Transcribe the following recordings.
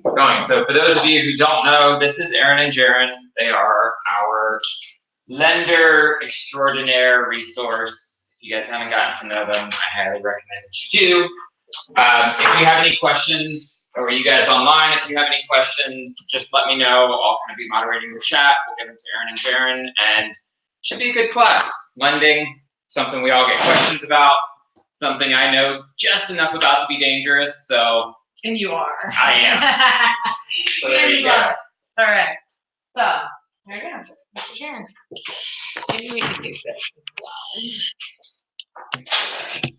going. So for those of you who don't know, this is Erin and Jarron. They are our lender extraordinaire resource. If you guys haven't gotten to know them, I highly recommend that you do. If you have any questions, or you guys online, if you have any questions, just let me know. I'll kind of be moderating the chat. We'll get into Erin and Jarron, and it should be a good class. Lending, something we all get questions about, something I know just enough about to be dangerous, so. And you are. I am. So there you go. All right. So, there you go. Mr. Jarron. Maybe we could do this as well.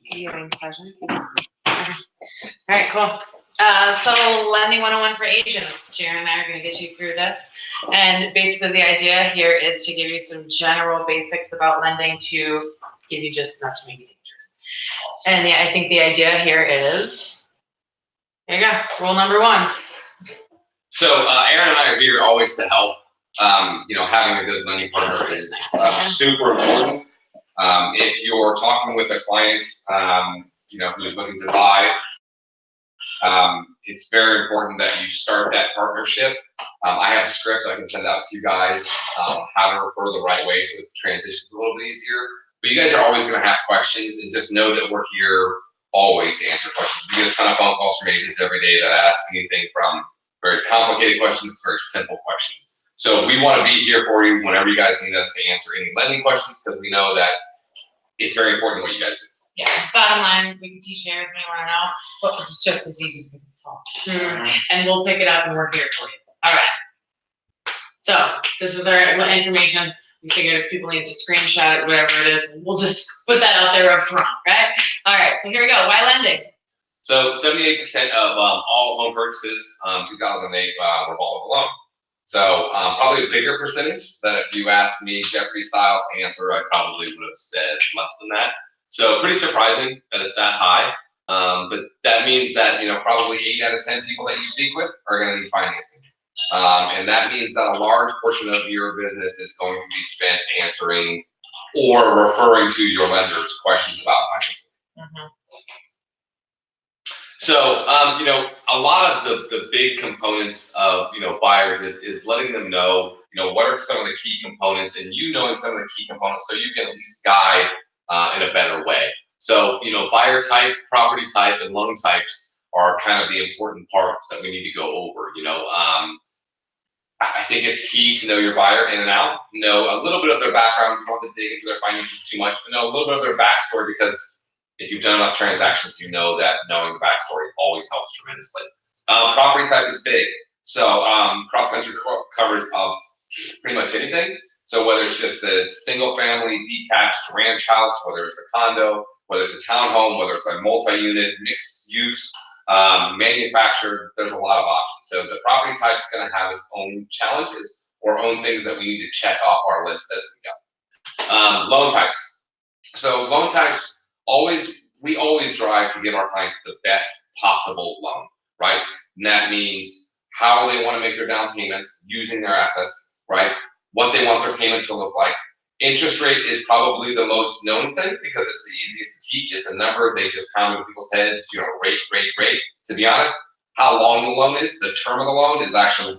You have any questions? Okay. All right, cool. So lending 101 for agents. Jarron and I are going to get you through this. And basically the idea here is to give you some general basics about lending to give you just enough to make it dangerous. And I think the idea here is, there you go, rule number one. So Erin and I are here always to help. Having a good lending partner is super important. If you're talking with a client, who's looking to buy, it's very important that you start that partnership. I have a script I can send out to you guys, how to refer the right way so the transition's a little bit easier. But you guys are always going to have questions, and just know that we're here always to answer questions. We get a ton of phone calls from agents every day that ask anything from very complicated questions to very simple questions. So we want to be here for you whenever you guys need us to answer any lending questions, because we know that it's very important what you guys do. Yeah, bottom line, we can teach you everything you want to know, but it's just as easy to pick the phone. And we'll pick it up and we're here for you. All right. So this is our information. We figured if people need to screenshot it, whatever it is, we'll just put that out there up front, right? All right, so here we go. Why lending? So 78% of all home purchases, 2008, revolve with a loan. So probably a bigger percentage that if you asked me Jeopardy style to answer, I probably would have said less than that. So pretty surprising that it's that high. But that means that, probably 8 out of 10 people that you speak with are going to need financing. And that means that a large portion of your business is going to be spent answering or referring to your lenders questions about financing. Mm-hmm. So, a lot of the big components of, buyers is letting them know, what are some of the key components, and knowing some of the key components so you can at least guide in a better way. So, buyer type, property type, and loan types are kind of the important parts that we need to go over. I think it's key to know your buyer in and out, know a little bit of their background. You don't have to dig into their finances too much, but know a little bit of their backstory, because if you've done enough transactions, you know that knowing the backstory always helps tremendously. Property type is big. So CrossCountry covers pretty much anything. So whether it's just a single family detached ranch house, whether it's a condo, whether it's a townhome, whether it's a multi-unit, mixed use, manufactured, there's a lot of options. So the property type is going to have its own challenges or own things that we need to check off our list as we go. Loan types. So loan types, we always drive to give our clients the best possible loan, right? And that means how they want to make their down payments using their assets, right? What they want their payment to look like. Interest rate is probably the most known thing because it's the easiest to teach. It's a number they just pound in people's heads, rate. To be honest, how long the loan is, the term of the loan is actually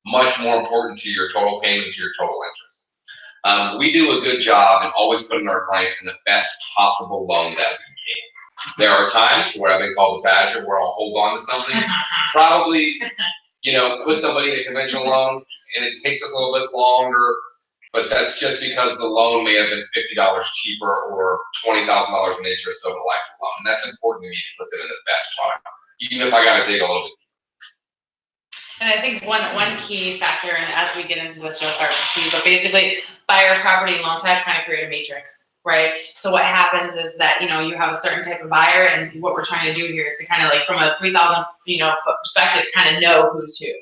much more important to your total payment, to your total interest. We do a good job in always putting our clients in the best possible loan that we can. There are times where I've been called a badger, where I'll hold on to something, probably, put somebody in a conventional loan, and it takes us a little bit longer, but that's just because the loan may have been $50 cheaper or $20,000 in interest over the life of the loan. And that's important to me to put them in the best product, even if I got to dig a little bit. And I think one key factor, and as we get into this, you'll start to see, but basically, buyer, property, and loan type kind of create a matrix, right? So what happens is that, you have a certain type of buyer, and what we're trying to do here is to kind of from a 3,000, foot perspective, kind of know who's who.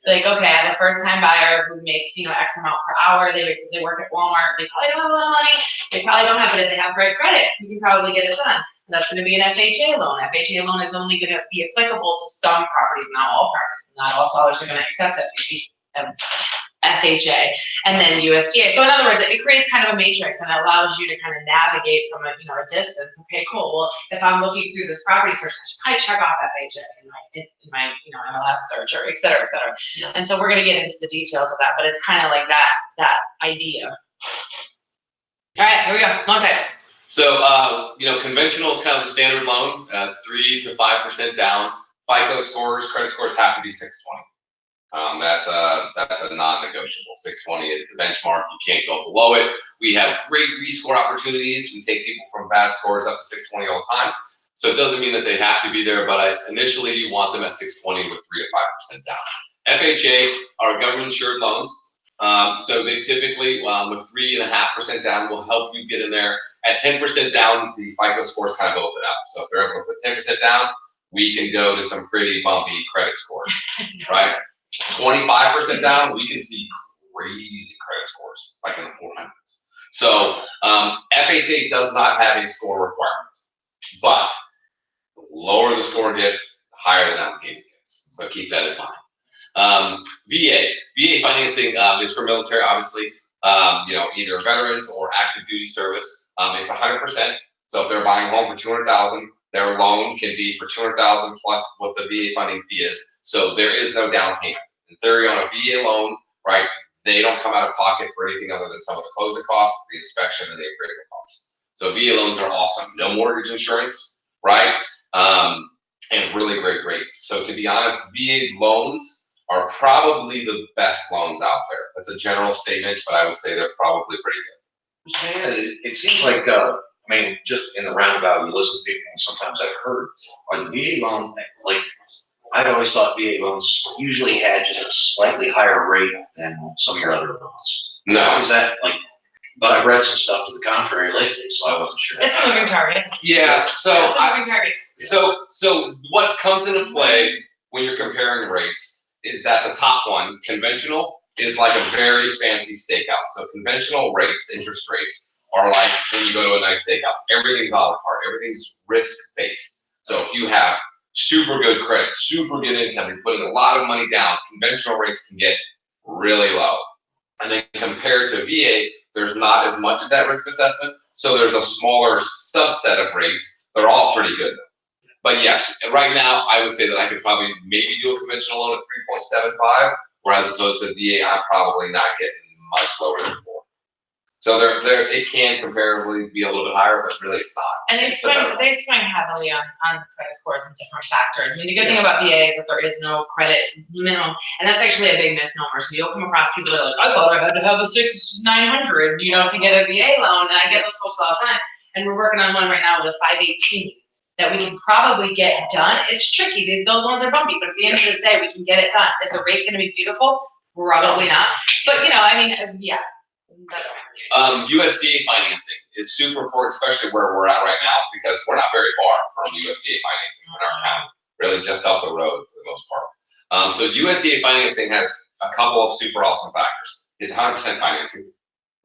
Like, okay, I have a first-time buyer who makes, X amount per hour. They work at Walmart. They probably don't have a lot of money. They probably don't have, but if they have great credit, we can probably get it done. And that's going to be an FHA loan. FHA loan is only going to be applicable to some properties, not all properties. Not all sellers are going to accept FHA, and then USDA. So in other words, it creates kind of a matrix and it allows you to kind of navigate from a distance. Okay, cool. Well, if I'm looking through this property search, I should probably check off FHA in my MLS search, or et cetera, et cetera. Yeah. And so we're gonna get into the details of that, but it's kind of like that idea. All right, here we go. Loan types. So conventional is kind of the standard loan. It's 3 to 5% down. FICO scores, credit scores have to be 620. That's a non-negotiable. 620 is the benchmark. You can't go below it. We have great rescore opportunities. We take people from bad scores up to 620 all the time. So it doesn't mean that they have to be there, but initially you want them at 620 with 3 to 5% down. FHA are government insured loans. So they typically, with 3.5% down, will help you get in there. At 10% down, the FICO scores kind of open up. So if they're able to put 10% down, we can go to some pretty bumpy credit scores, right? 25% down, we can see crazy credit scores, like in the 400s. So FHA does not have a score requirement, but the lower the score gets, the higher the down payment gets. So keep that in mind. VA financing is for military, obviously. Either veterans or active duty service. It's 100%. So if they're buying a home for $200,000, their loan can be for $200,000 plus what the VA funding fee is. So there is no down payment. In theory, on a VA loan, right, they don't come out of pocket for anything other than some of the closing costs, the inspection, and the appraisal costs. So VA loans are awesome. No mortgage insurance, right? And really great rates. So to be honest, VA loans are probably the best loans out there. That's a general statement, but I would say they're probably pretty good. It seems like, just in the roundabout, you listen to people, and sometimes I've heard, are the VA loan, like, I've always thought VA loans usually had just a slightly higher rate than some of your other loans. No. Is that like, but I've read some stuff to the contrary lately, so I wasn't sure. It's a moving target. Yeah, so it's a moving target. So what comes into play when you're comparing rates is that the top one, conventional, is like a very fancy steakhouse. So conventional rates, interest rates, are like when you go to a nice steakhouse. Everything's a la carte. Everything's risk-based. So if you have super good credit, super good income, you're putting a lot of money down, conventional rates can get really low. And then compared to VA, there's not as much of that risk assessment. So there's a smaller subset of rates. They're all pretty good. But yes, right now, I would say that I could probably maybe do a conventional loan at 3.75, whereas opposed to VA, I'm probably not getting much lower than 4. So it can comparably be a little bit higher, but really it's not. And they swing heavily on credit scores and different factors. I mean, the good thing about VA is that there is no credit minimum, and that's actually a big misnomer. So you'll come across people that are like, I thought I had to have a 6,900, to get a VA loan, and I get those folks all the time. And we're working on one right now with a 518 that we can probably get done. It's tricky; those ones are bumpy, but at the end of the day, we can get it done. Is the rate going to be beautiful? Probably not. But yeah. USDA financing is super important, especially where we're at right now, because we're not very far from USDA financing in our county, really just off the road for the most part. So USDA financing has a couple of super awesome factors. It's 100% financing,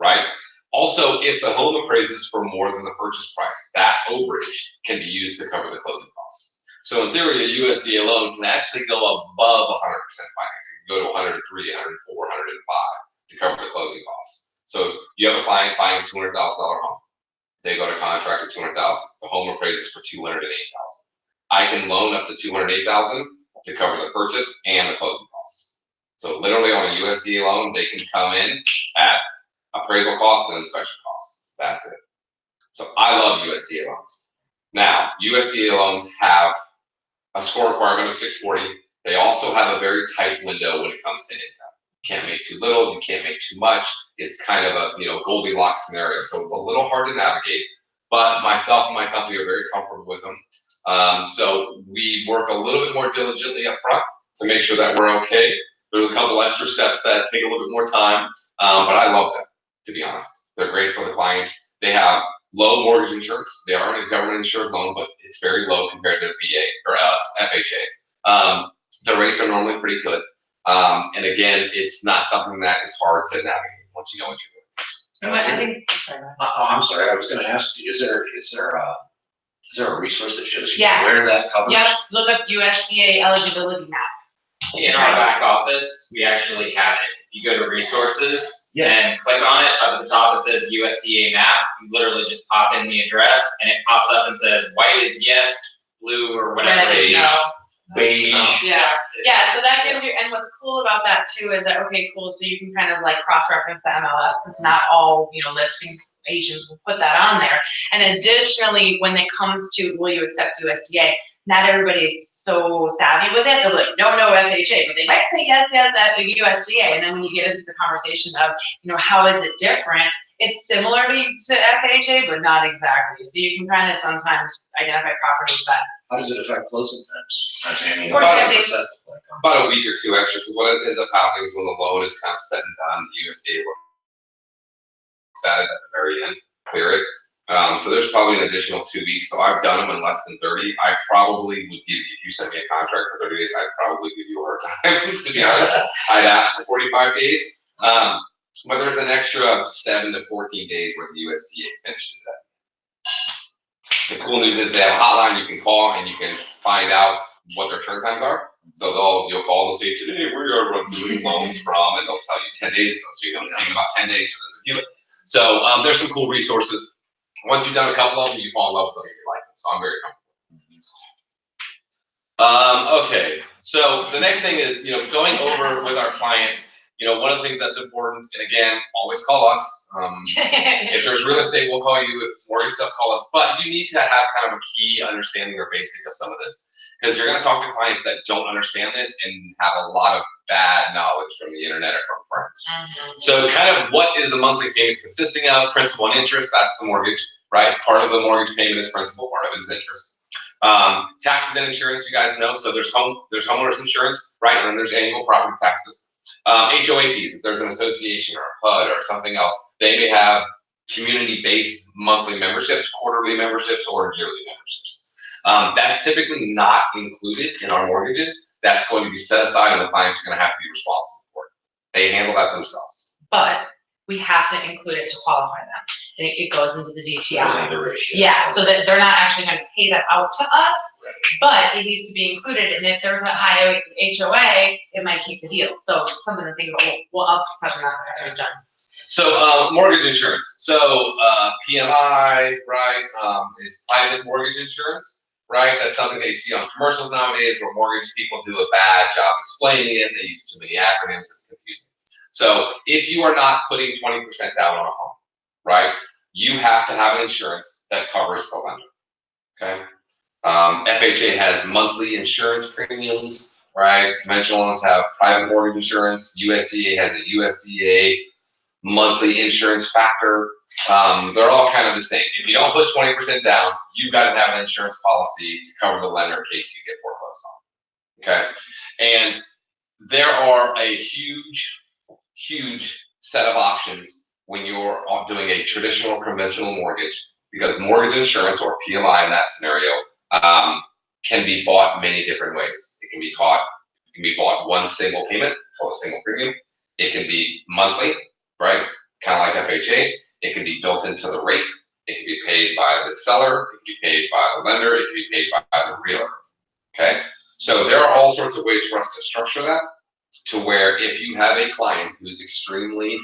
right? Also, if the home appraises for more than the purchase price, that overage can be used to cover the closing costs. So in theory, a USDA loan can actually go above 100% financing. You go to 103, 104, 105 to cover the closing costs. So you have a client buying a $200,000 home. They go to contract at $200,000. The home appraises for $208,000. I can loan up to $208,000 to cover the purchase and the closing costs. So literally on a USDA loan, they can come in at appraisal costs and inspection costs. That's it. So I love USDA loans. Now, USDA loans have a score requirement of 640. They also have a very tight window when it comes to income. You can't make too little, you can't make too much. It's kind of a Goldilocks scenario. So it's a little hard to navigate, but myself and my company are very comfortable with them. So we work a little bit more diligently up front to make sure that we're okay. There's a couple extra steps that take a little bit more time, but I love them, to be honest. They're great for the clients. They have low mortgage insurance. They are in a government insured loan, but it's very low compared to VA or FHA. The rates are normally pretty good. And again, it's not something that is hard to navigate once you know what you're doing. I think. I'm sorry. I was going to ask you: is there a resource that shows you Yeah. where that covers? Yep. Look up USDA eligibility map. In our back office, we actually have it you go to resources and click on it, up at the top it says USDA map. You literally just pop in the address and it pops up and says white is yes, blue or whatever. Red is no. Beige. Yeah, so that gives you, and what's cool about that too is that, okay, cool, so you can kind of like cross-reference the MLS, because not all, listing agents will put that on there. And additionally, when it comes to, will you accept USDA, not everybody's so savvy with it. They're like, no, FHA, but they might say yes, at the USDA. And then when you get into the conversation of, how is it different? It's similar to FHA, but not exactly. So you can kind of sometimes identify properties that. How does it affect closing times? I mean, 45 days. About a week or two extra, because what ends up happening is when the loan is kind of set and done, the USDA looks at it at the very end, clear it. So there's probably an additional 2 weeks. So I've done them in less than 30. I probably would give, if you sent me a contract for 30 days, I'd probably give you a hard time, to be honest. I'd ask for 45 days. But there's an extra 7 to 14 days where the USDA finishes that. The cool news is they have a hotline you can call and you can find out what their turn times are. So you'll call and say, today we are reviewing loans from, and they'll tell you 10 days ago. So you're going to take about 10 days for them to review it. So there's some cool resources. Once you've done a couple of them, you fall in love with them and you like them. So I'm very comfortable. Okay, so the next thing is, going over with our client, one of the things that's important, and again, always call us. If there's real estate, we'll call you. If it's mortgage stuff, call us. But you need to have kind of a key understanding or basic of some of this, because you're going to talk to clients that don't understand this and have a lot of bad knowledge from the internet or from friends. So kind of what is the monthly payment consisting of? Principal and interest, that's the mortgage, right? Part of the mortgage payment is principal, part of it is interest. Taxes and insurance, you guys know. So there's homeowners insurance, right? And then there's annual property taxes. HOA fees, if there's an association or a HUD or something else, they may have community-based monthly memberships, quarterly memberships, or yearly memberships. That's typically not included in our mortgages. That's going to be set aside and the client's going to have to be responsible for it. They handle that themselves. But we have to include it to qualify them. And it goes into the DTI. Yeah, so that they're not actually going to pay that out to us, but it needs to be included. And if there's a high HOA, it might keep the deal. So something to think about. Well, I'll touch on that after it's done. So mortgage insurance. So PMI, right, is private mortgage insurance, right? That's something that you see on commercials nowadays where mortgage people do a bad job explaining it. They use too many acronyms. It's confusing. So if you are not putting 20% down on a home, right, you have to have an insurance that covers the lender, okay? FHA has monthly insurance premiums, right? Conventional loans have private mortgage insurance. USDA has a USDA monthly insurance factor. They're all kind of the same. If you don't put 20% down, you got to have an insurance policy to cover the lender in case you get foreclosed on, okay? And there are a huge set of options when you're doing a traditional or conventional mortgage, because mortgage insurance, or PMI in that scenario, can be bought many different ways. It can be bought one single payment, called a single premium. It can be monthly, right? Kind of like FHA. It can be built into the rate. It can be paid by the seller. It can be paid by the lender. It can be paid by the realtor, okay? So there are all sorts of ways for us to structure that, to where if you have a client who's extremely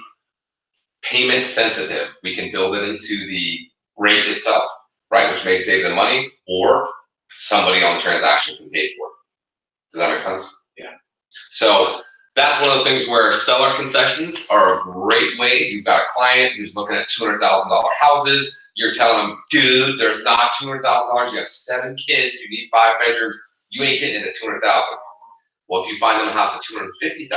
payment sensitive, we can build it into the rate itself, right? Which may save them money, or somebody on the transaction can pay for it. Does that make sense? Yeah. So that's one of those things where seller concessions are a great way. You've got a client who's looking at $200,000 houses. You're telling them, dude, there's not $200,000. You have 7 kids. You need 5 bedrooms. You ain't getting into $200,000. Well, if you find them a house at $250,000,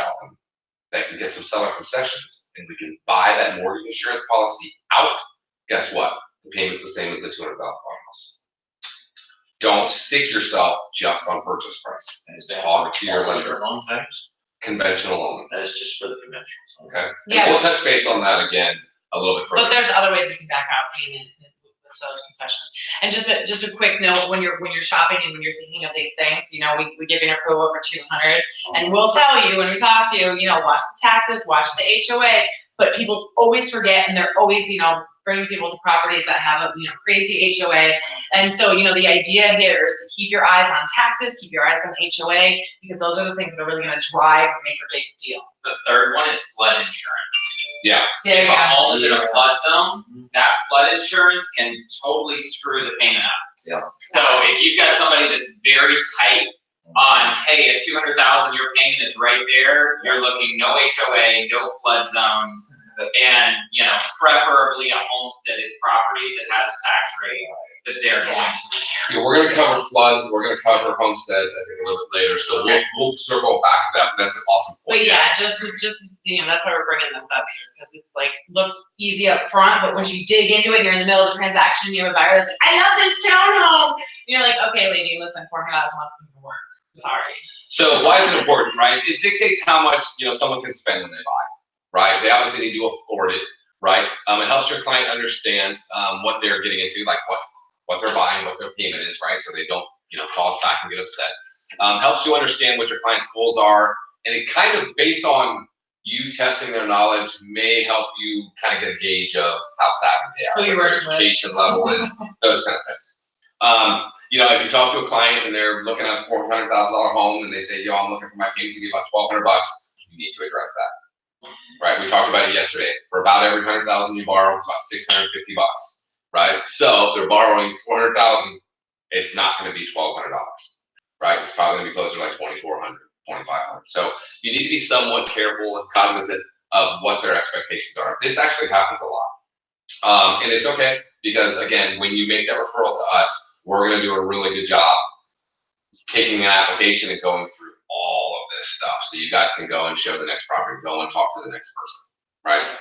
that can get some seller concessions, and we can buy that mortgage insurance policy out. Guess what? The payment's the same as the $200,000 house. Don't stick yourself just on purchase price. And is that talk to your lender. Loan types? Conventional only. That's just for the conventional. Okay. Yeah. And we'll touch base on that again a little bit further. But there's other ways we can back out payment with seller's concessions. And just a quick note, when you're shopping and when you're thinking of these things, we give you an approval for $200, and we'll tell you when we talk to you, watch the taxes, watch the HOA. But people always forget, and they're always, bringing people to properties that have a, crazy HOA. And so, the idea here is to keep your eyes on taxes, keep your eyes on HOA, because those are the things that are really gonna drive or make or break the deal. The third one is flood insurance. Yeah. There If you a go. home is in a flood zone, that flood insurance can totally screw the payment up. Yeah. So if you've got somebody that's very tight on, hey, at 200,000, your payment is right there, you're looking no HOA, no flood zone, and, preferably a homesteaded property that has a tax rate that they're going to. Yeah, we're gonna cover flood, we're gonna cover homestead, I think a little bit later, so we'll circle back to that, but that's an awesome point. But yeah, just that's why we're bringing this up here, because it's like, looks easy up front, but once you dig into it, you're in the middle of a transaction, you have a buyer that's like, I love this townhome. You're like, okay, lady, listen, $400 months doesn't work. Sorry. So why is it important, right? It dictates how much, someone can spend when they buy, right? They obviously need to afford it, right? It helps your client understand what they're getting into, like what they're buying, what their payment is, right? So they don't, fall back and get upset. Helps you understand what your client's goals are, and it kind of, based on you testing their knowledge, may help you kind of get a gauge of how savvy they are, what their education level is, those kind of things. If you talk to a client and they're looking at a $400,000 home and they say, yo, I'm looking for my payment to be about $1,200, you need to address that, right? We talked about it yesterday. For about every 100,000 you borrow, it's about $650, right? So if they're borrowing 400,000, it's not going to be $1,200, right? It's probably going to be closer to like 2,400, 2,500. So you need to be somewhat careful and cognizant of what their expectations are. This actually happens a lot, and it's okay because again, when you make that referral to us, we're going to do a really good job taking an application and going through all of this stuff, so you guys can go and show the next property, go and talk to the next person, right?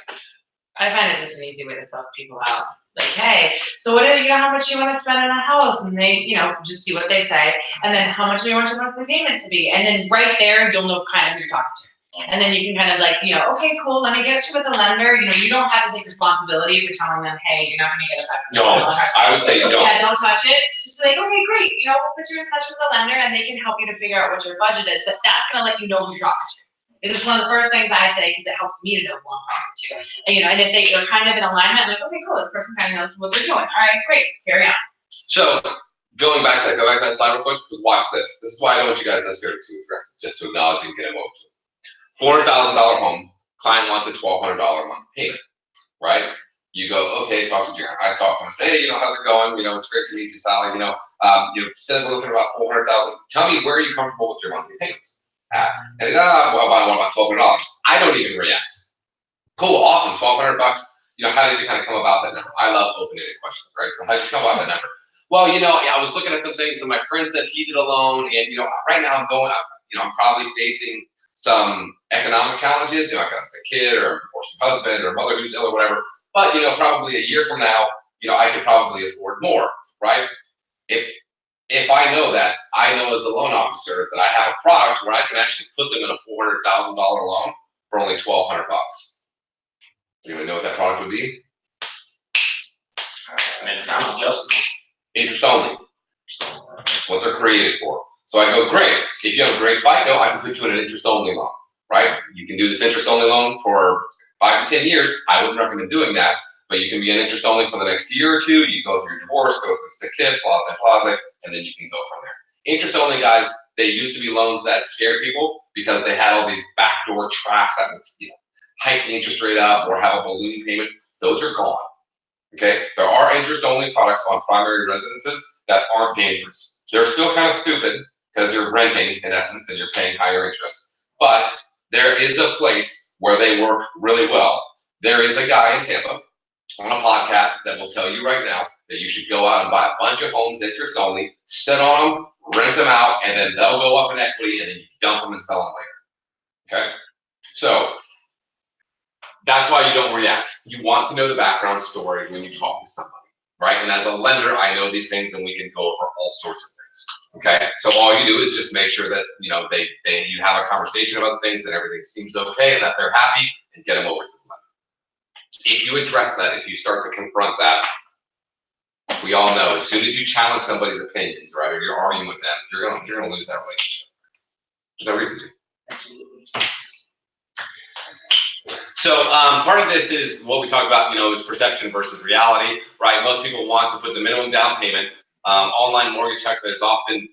I find it just an easy way to suss people out. Like, hey, so what do how much you want to spend on a house? And they, just see what they say. And then how much do you want your monthly payment to be? And then right there, you'll know kind of who you're talking to. And then you can kind of like, okay, cool, let me get you with a lender. You don't have to take responsibility for telling them, hey, you're not going to get a Don't. I would say don't. Yeah, don't touch it. Just be like, okay, great. We'll put you in touch with a lender and they can help you to figure out what your budget is. But that's going to let you know who you're talking to. This is one of the first things I say because it helps me to know who I'm talking to. And if they're kind of in alignment, I'm like, okay, cool, this person kind of knows what they're doing. All right, great, carry on. So go back to that slide real quick, because watch this. This is why I don't want you guys necessarily to address it, just to acknowledge and get emotional. $400,000 home, client wants a $1,200 a month payment, right? You go, okay, talk to Jarron. I talk to him and say, hey, how's it going? It's great to meet you, Sally. Said we're looking at about $400,000. Tell me, where are you comfortable with your monthly payments at? And they go, well, I want about $1,200. I don't even react. Cool, awesome, $1,200. How did you kind of come about that number? I love open-ended questions, right? So how did you come about that number? Well, I was looking at some things and my friend said he did a loan, and right now I'm probably facing some economic challenges. I got a sick kid or some husband or mother who's ill or whatever. But probably a year from now, I could probably afford more, right? If I know that, I know as a loan officer that I have a product where I can actually put them in a $400,000 loan for only $1,200. Do you know what that product would be? It sounds just Interest only. That's what they're created for. So I go, great. If you have a great FICO, I can put you in an interest only loan, right? You can do this interest only loan for 5 to 10 years. I wouldn't recommend doing that, but you can be an interest only for the next year or two. You go through your divorce, go through the sick kid, plaza, and then you can go from there. Interest only guys, they used to be loans that scared people because they had all these backdoor traps that would, hike the interest rate up or have a balloon payment. Those are gone. Okay, there are interest-only products on primary residences that aren't dangerous. They're still kind of stupid because you're renting in essence and you're paying higher interest. But there is a place where they work really well. There is a guy in Tampa on a podcast that will tell you right now that you should go out and buy a bunch of homes interest-only, sit on them, rent them out, and then they'll go up in equity and then you dump them and sell them later. Okay, so that's why you don't react. You want to know the background story when you talk to somebody, right? And as a lender, I know these things and we can go over all sorts of things, okay? So all you do is just make sure that, you have a conversation about things, that everything seems okay and that they're happy, and get them over to the lender. If you address that, if you start to confront that, we all know as soon as you challenge somebody's opinions, right, or you're arguing with them, you're gonna lose that relationship. There's no reason to. So part of this is what we talked about, is perception versus reality, right? Most people want to put the minimum down payment. Online mortgage calculators often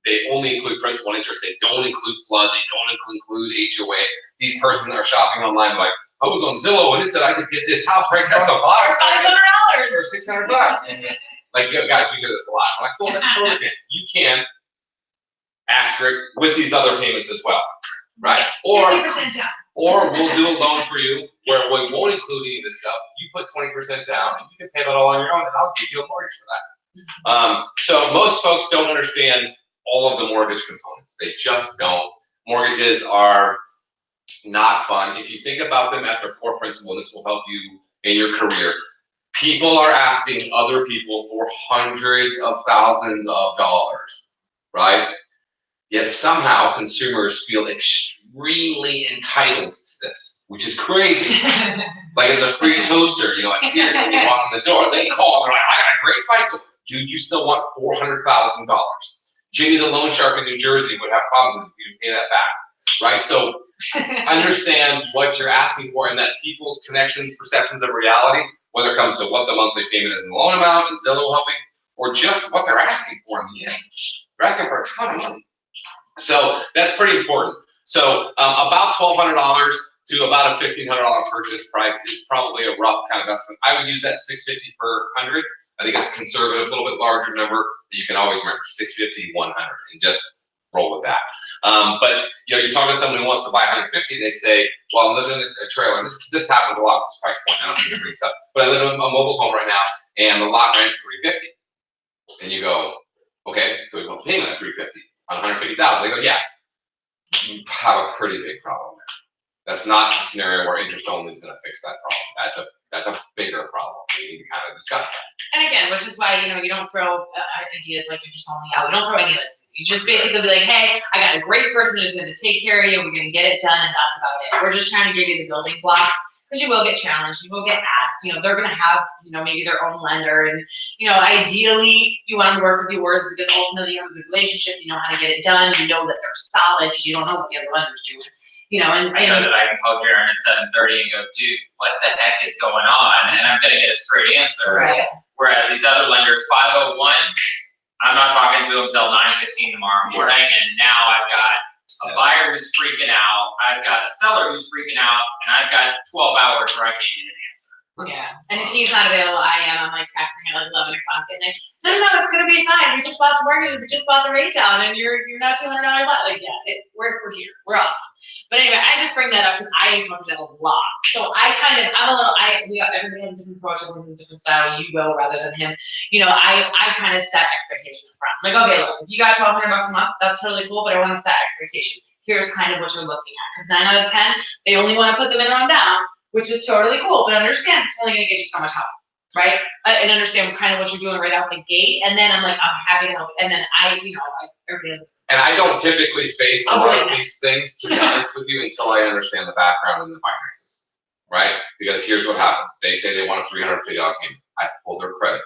they only include principal and interest. They don't include flood. They don't include HOA. These persons are shopping online like, I was on Zillow and it said I could get this house right from the bottom for $600. Like, guys, we do this a lot. I'm like, well, that's totally okay. You can asterisk with these other payments as well, right? 50% down. Or we'll do a loan for you where we won't include any of this stuff. You put 20% down and you can pay that all on your own and I'll give you a mortgage for that. So most folks don't understand all of the mortgage components. They just don't. Mortgages are not fun. If you think about them at their core principle, this will help you in your career. People are asking other people for hundreds of thousands of dollars, right? Yet somehow consumers feel extremely entitled to this, which is crazy. Like it's a free toaster, at Sears, when you walk in the door, they call, they're like, I got a great FICO. Dude, you still want $400,000. Jimmy the loan shark in New Jersey would have problems if you pay that back, right? So understand what you're asking for and that people's connections, perceptions of reality, whether it comes to what the monthly payment is in the loan amount and Zillow helping, or just what they're asking for in the end. They're asking for a ton of money. So that's pretty important. So about $1,200 to about a $1,500 purchase price is probably a rough kind of estimate. I would use that $650 per 100. I think it's conservative, a little bit larger number. You can always remember $650, $100, and just roll with that. But you're talking to someone who wants to buy 150. They say, "Well, I'm living in a trailer." And this happens a lot at this price point. I don't think it brings up, but I live in a mobile home right now, and the lot rent's $350. And you go, "Okay, so we put the payment at $350 on $150,000." They go, "Yeah, you have a pretty big problem there. That's not a scenario where interest only is going to fix that problem. That's a bigger problem. We need to kind of discuss that." And again, which is why, you don't throw ideas like interest only out. We don't throw any of this. You just basically be like, hey, I got a great person who's going to take care of you. We're going to get it done, and that's about it. We're just trying to give you the building blocks, because you will get challenged. You will get asked. They're going to have, maybe their own lender. And, ideally, you want them to work with yours because ultimately you have a good relationship. You know how to get it done. You know that they're solid because you don't know what the other lender's doing. I know that I can call Jarron at 7:30 and go, dude, what the heck is going on? And I'm gonna get a straight answer. Right. Whereas these other lenders, 501, I'm not talking to them till 9:15 tomorrow morning. And now I've got a buyer who's freaking out. I've got a seller who's freaking out, and I've got 12 hours where I can't get an answer. Yeah, and if he's not available, I am. I'm like texting at like 11 o'clock at night. No, it's gonna be fine. We just bought the mortgage. We just bought the rate down, and you're not $200 left. Like, yeah, we're here. We're awesome. But anyway, I just bring that up because I use that a lot. So everybody has a different approach, everyone has a different style. You will rather than him. I kind of set expectations up front. I'm like, okay, look, if you got $1,200 a month, that's totally cool, but I want to set expectation. Here's kind of what you're looking at. Because 9 out of 10, they only want to put the minimum down, which is totally cool, but understand it's only gonna get you so much help, right? And understand kind of what you're doing right out the gate, and then I'm like, I'm happy to help, and then everybody has. And I don't typically face a lot of these things, to be honest with you, until I understand the background and the finances, right? Because here's what happens. They say they want a $350 payment. I pull their credit,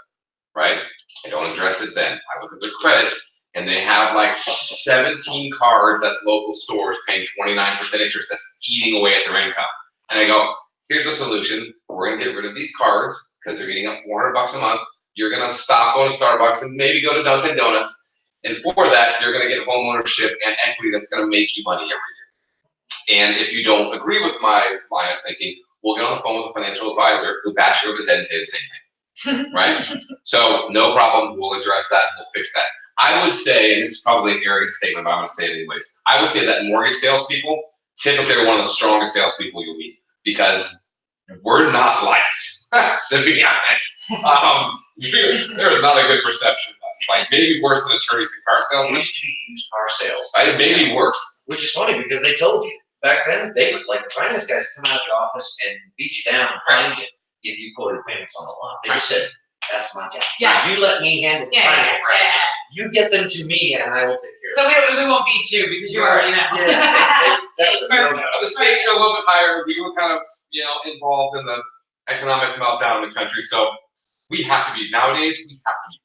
right? I don't address it then. I look at their credit, and they have like 17 cards at local stores paying 29% interest. That's eating away at their income. And I go, here's a solution. We're gonna get rid of these cards because they're eating up $400 a month. You're gonna stop going to Starbucks and maybe go to Dunkin' Donuts. And for that, you're gonna get home ownership and equity that's gonna make you money every year. And if you don't agree with my line of thinking, we'll get on the phone with a financial advisor who bash you over the head and say the same thing, right? So no problem, we'll address that and we'll fix that. I would say, and this is probably an arrogant statement, but I'm gonna say it anyways. I would say that mortgage salespeople typically are one of the strongest salespeople you'll meet because we're not liked, to be honest. There's not a good perception of us. Like maybe worse than attorneys and car sales. It used to be used car sales. Maybe worse. Which is funny because they told you back then they would like the finance guys come out of the office and beat you down and find you if you quoted payments on the lot. They just said, "That's my job. Yeah. You let me handle the finance. Yeah. You get them to me and I will take care of it." So we won't beat you because you already know. Yeah, that was a no-no. The stakes are a little bit higher. We were kind of, involved in the economic meltdown in the country. So nowadays, we have to be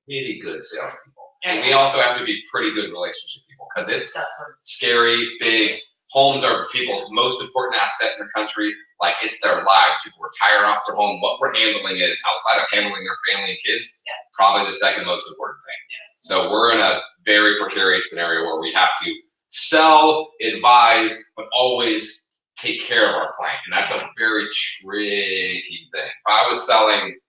really good salespeople. And we also have to be pretty good relationship people because it's scary, big. Homes are people's most important asset in the country. Like, it's their lives. People retire off their home. What we're handling is, outside of handling their family and kids, probably the second most important thing. So we're in a very precarious scenario where we have to sell, advise, but always take care of our client. And that's a very tricky thing. If I was selling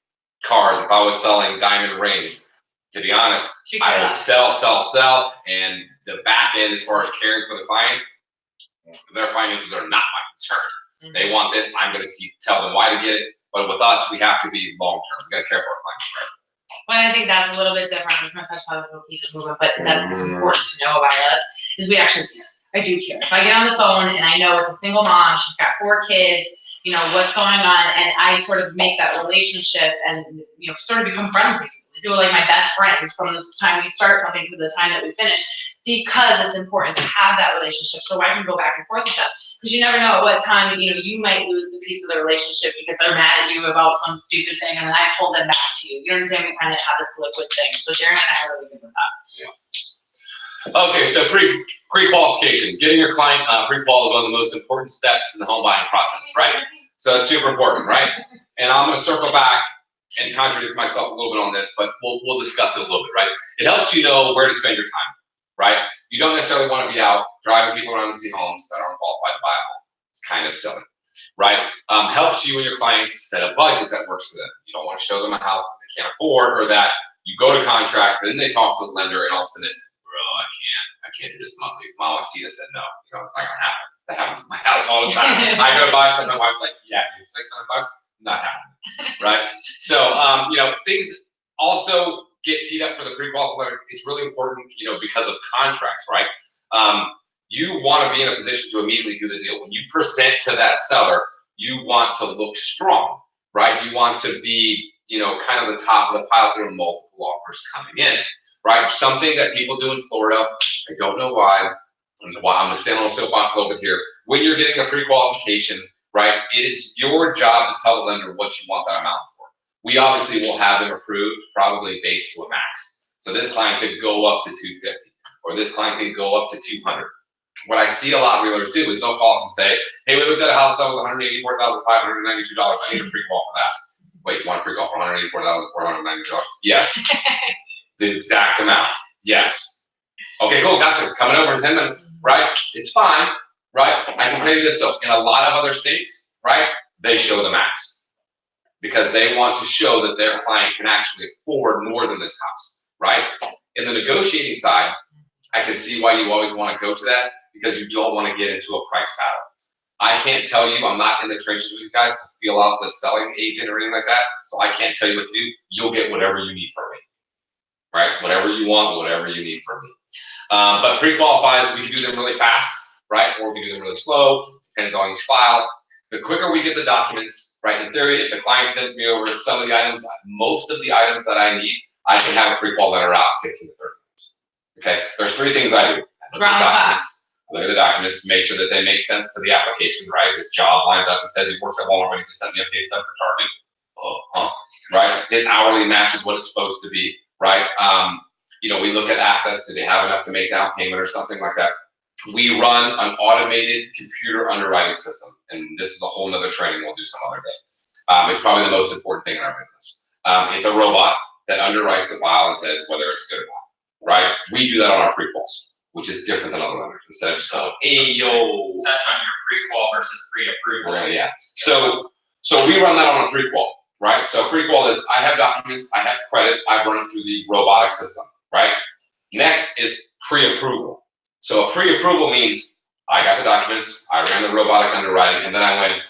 cars, if I was selling diamond rings, to be honest, I would sell, and the back end, as far as caring for the client, their finances are not my concern. They want this, I'm gonna tell them why to get it, but with us, we have to be long-term. We gotta care for our clients, right? Well, I think that's a little bit different. I was gonna touch on this with keep moving, but it's important to know about us, is we actually care. I do care. If I get on the phone and I know it's a single mom, she's got 4 kids, you know, what's going on, and I sort of make that relationship and, you know, sort of become friends with people. They do like my best friends from the time we start something to the time that we finish, because it's important to have that relationship so I can go back and forth with them. Because you never know at what time, you know, you might lose the piece of the relationship because they're mad at you about some stupid thing, and then I pull them back to you. You know what I'm saying? We kind of have this liquid thing. So Jarron and I are really good with that. Okay, so pre-qualification, getting your client pre-qualified is one of the most important steps in the home buying process, right? So it's super important, right? And I'm going to circle back and contradict myself a little bit on this, but we'll discuss it a little bit, right? It helps you know where to spend your time, right? You don't necessarily want to be out driving people around to see homes that aren't qualified to buy a home. It's kind of silly, right? Helps you and your clients set a budget that works for them. You don't want to show them a house that they can't afford, or that you go to contract, then they talk to the lender, and all of a sudden it's, bro, I can't do this monthly. Mom, I see this, and no, you know, it's not gonna happen. That happens in my house all the time. I go to buy something, my wife's like, yeah, it's $600, not happening, right? So, you know, things also get teed up for the pre-qualified. It's really important, you know, because of contracts, right? You want to be in a position to immediately do the deal. When you present to that seller, you want to look strong, right? You want to be, you know, kind of the top of the pile. There are multiple offers coming in, right? Something that people do in Florida, I don't know why. I'm gonna stand on a soapbox a little bit here. When you're getting a pre-qualification, right, it is your job to tell the lender what you want that amount for. We obviously will have them approved, probably based to a max. So this client could go up to 250, or this client could go up to 200. What I see a lot of realtors do is they'll call us and say, hey, we looked at a house that was $184,592. I need a pre-qual for that. Wait, you want a pre-qual for $184,492? Yes. The exact amount. Yes. Okay, cool, gotcha. Coming over in 10 minutes, right? It's fine, right? I can tell you this though, in a lot of other states, right, they show the max because they want to show that their client can actually afford more than this house, right? In the negotiating side, I can see why you always want to go to that, because you don't want to get into a price battle. I can't tell you, I'm not in the trenches with you guys to feel out the selling agent or anything like that, so I can't tell you what to do. You'll get whatever you need from me, right? Whatever you want, whatever you need from me. But pre-qualifies, we can do them really fast, right? Or we can do them really slow, depends on each file. The quicker we get the documents, right? In theory, if the client sends me over some of the items, most of the items that I need, I can have a pre-qual letter out 15 to 30 minutes. Okay, there's 3 things I do. I look at the documents, make sure that they make sense to the application, right? This job lines up and says he works at Walmart, but he just sent me a pay stub for Target. Right? His hourly matches what it's supposed to be, right? You know, we look at assets, do they have enough to make down payment or something like that? We run an automated computer underwriting system, and this is a whole nother training we'll do some other day. It's probably the most important thing in our business. It's a robot that underwrites the file and says whether it's good or not, right? We do that on our pre-quals, which is different than other lenders. Instead of just going, hey, yo. Touch on your pre-qual versus pre-approval. Yeah. So we run that on a pre-qual, right? So pre-qual is, I have documents, I have credit, I've run it through the robotic system, right? Next is pre-approval. So a pre-approval means I got the documents, I ran the robotic underwriting, and then I went,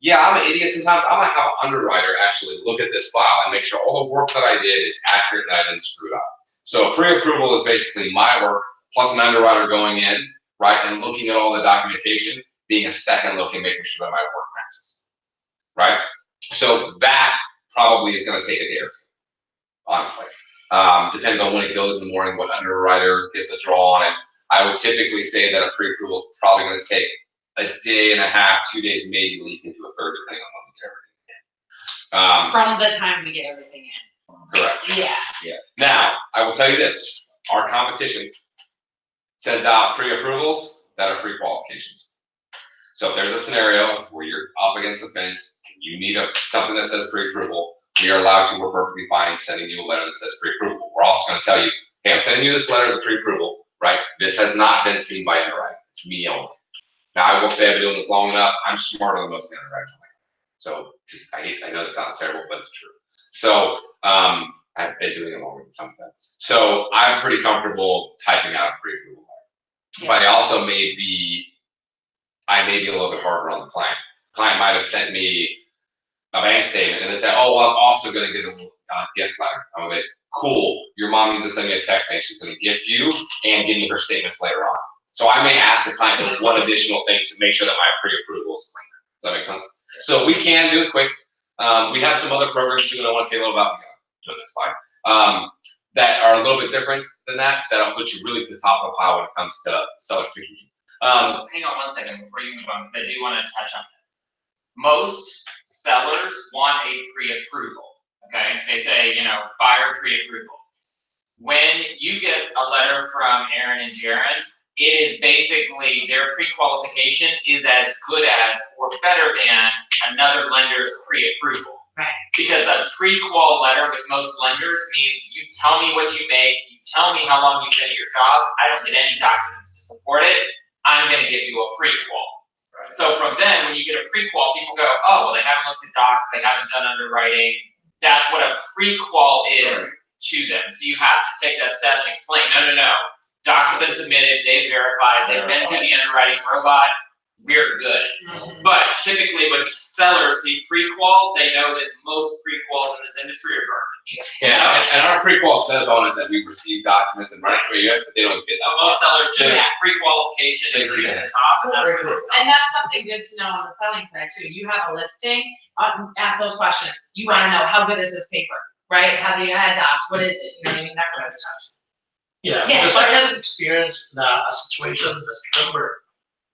yeah, I'm an idiot sometimes. I'm gonna have an underwriter actually look at this file and make sure all the work that I did is accurate and I didn't screw up. So pre-approval is basically my work plus an underwriter going in, right, and looking at all the documentation, being a second look and making sure that my work matches, right? So that probably is gonna take a day or two, honestly. Depends on when it goes in the morning, what underwriter gets a draw on it. I would typically say that a pre-approval is probably going to take a day and a half, 2 days, maybe leak into a third, depending on when we get everything in. From the time we get everything in. Correct. Yeah. Now, I will tell you this, our competition sends out pre-approvals that are pre-qualifications. So if there's a scenario where you're up against the fence, you need something that says pre-approval, we are allowed to, we're perfectly fine sending you a letter that says pre-approval. We're also gonna tell you, hey, I'm sending you this letter as a pre-approval, right? This has not been seen by underwriting, it's me only. Now, I will say I've been doing this long enough, I'm smarter than most underwriters. So I know that sounds terrible, but it's true. So I've been doing it longer than some of them. So I'm pretty comfortable typing out a pre-approval letter. But I also may be a little bit harder on the client. The client might have sent me a bank statement and they said, oh, well, I'm also gonna get a gift letter. I'm like, cool, your mom needs to send me a text saying she's gonna gift you and give me her statements later on. So I may ask the client for one additional thing to make sure that my pre-approval is clear. Does that make sense? So we can do it quick. We have some other programs too that I want to tell you a little about. Do this slide. That are a little bit different than that. That'll put you really to the top of the pile when it comes to seller speaking. Hang on one second before you move on, because I do want to touch on this. Most sellers want a pre-approval. Okay, they say, buyer pre-approval. When you get a letter from Erin and Jarron, it is basically their pre-qualification is as good as or better than another lender's pre-approval. Right. Because a pre-qual letter with most lenders means you tell me what you make, you tell me how long you've been at your job, I don't get any documents to support it, I'm gonna give you a pre-qual. Right. So from then, when you get a pre-qual, people go, oh, well, they haven't looked at docs, they haven't done underwriting. That's what a pre-qual is to them. So you have to take that step and explain, no. Docs have been submitted, they've verified, they've been through the underwriting robot, we're good. But typically when sellers see pre-qual, they know that most pre-quals in this industry are garbage. Yeah, and our pre-qual says on it that we receive documents and run it through US, but they don't get that. Most sellers just have pre-qualification is at the top, and that's where they sell. And that's something good to know on the selling side too. You have a listing, ask those questions. You wanna know, how good is this paper, right? Have you had docs? What is it? You know what I mean? That kind of stuff. Yeah, Yeah. because I had experienced a situation that's number.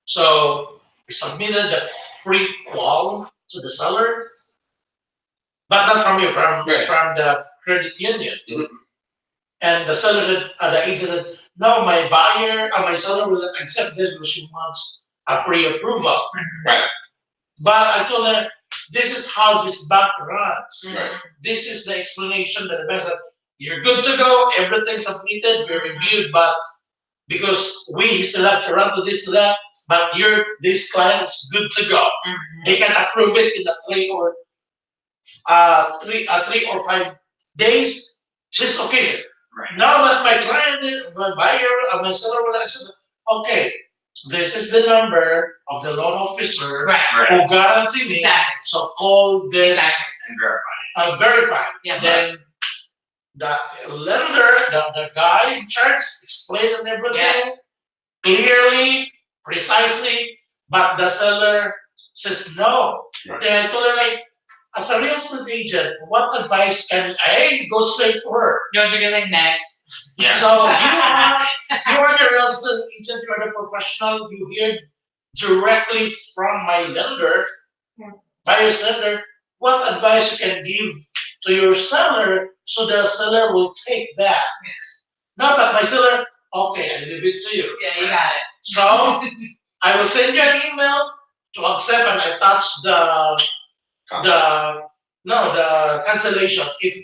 So we submitted the pre-qual to the seller, but not from you, from the credit union. Mm-hmm. And the seller said, the agent said, no, my seller will accept this because she wants a pre-approval. Right. But I told her, this is how this bank runs. Right. This is the explanation that the bank said, you're good to go, everything submitted, we reviewed, but because we still have to run to this to that, but this client is good to go. They can approve it in the 3 or 5 days. Just okay. Right. Now that my client, my buyer, my seller will accept it. Okay, this is the number of the loan officer who guarantee me. Exactly. So call this And verify. Verify. Yeah. Then the lender, the guy in charge, explained everything clearly, precisely, but the seller says no. Right. And I told her, like, as a real estate agent, what advice can I go straight to her? You know what you're gonna say next? Yeah. So you are the real estate agent, you are the professional, you hear directly from my lender, buyer's lender, what advice you can give to your seller so the seller will take that. Not that my seller, okay, I leave it to you. Yeah, you got it. So I will send you an email to accept and attach the cancellation. If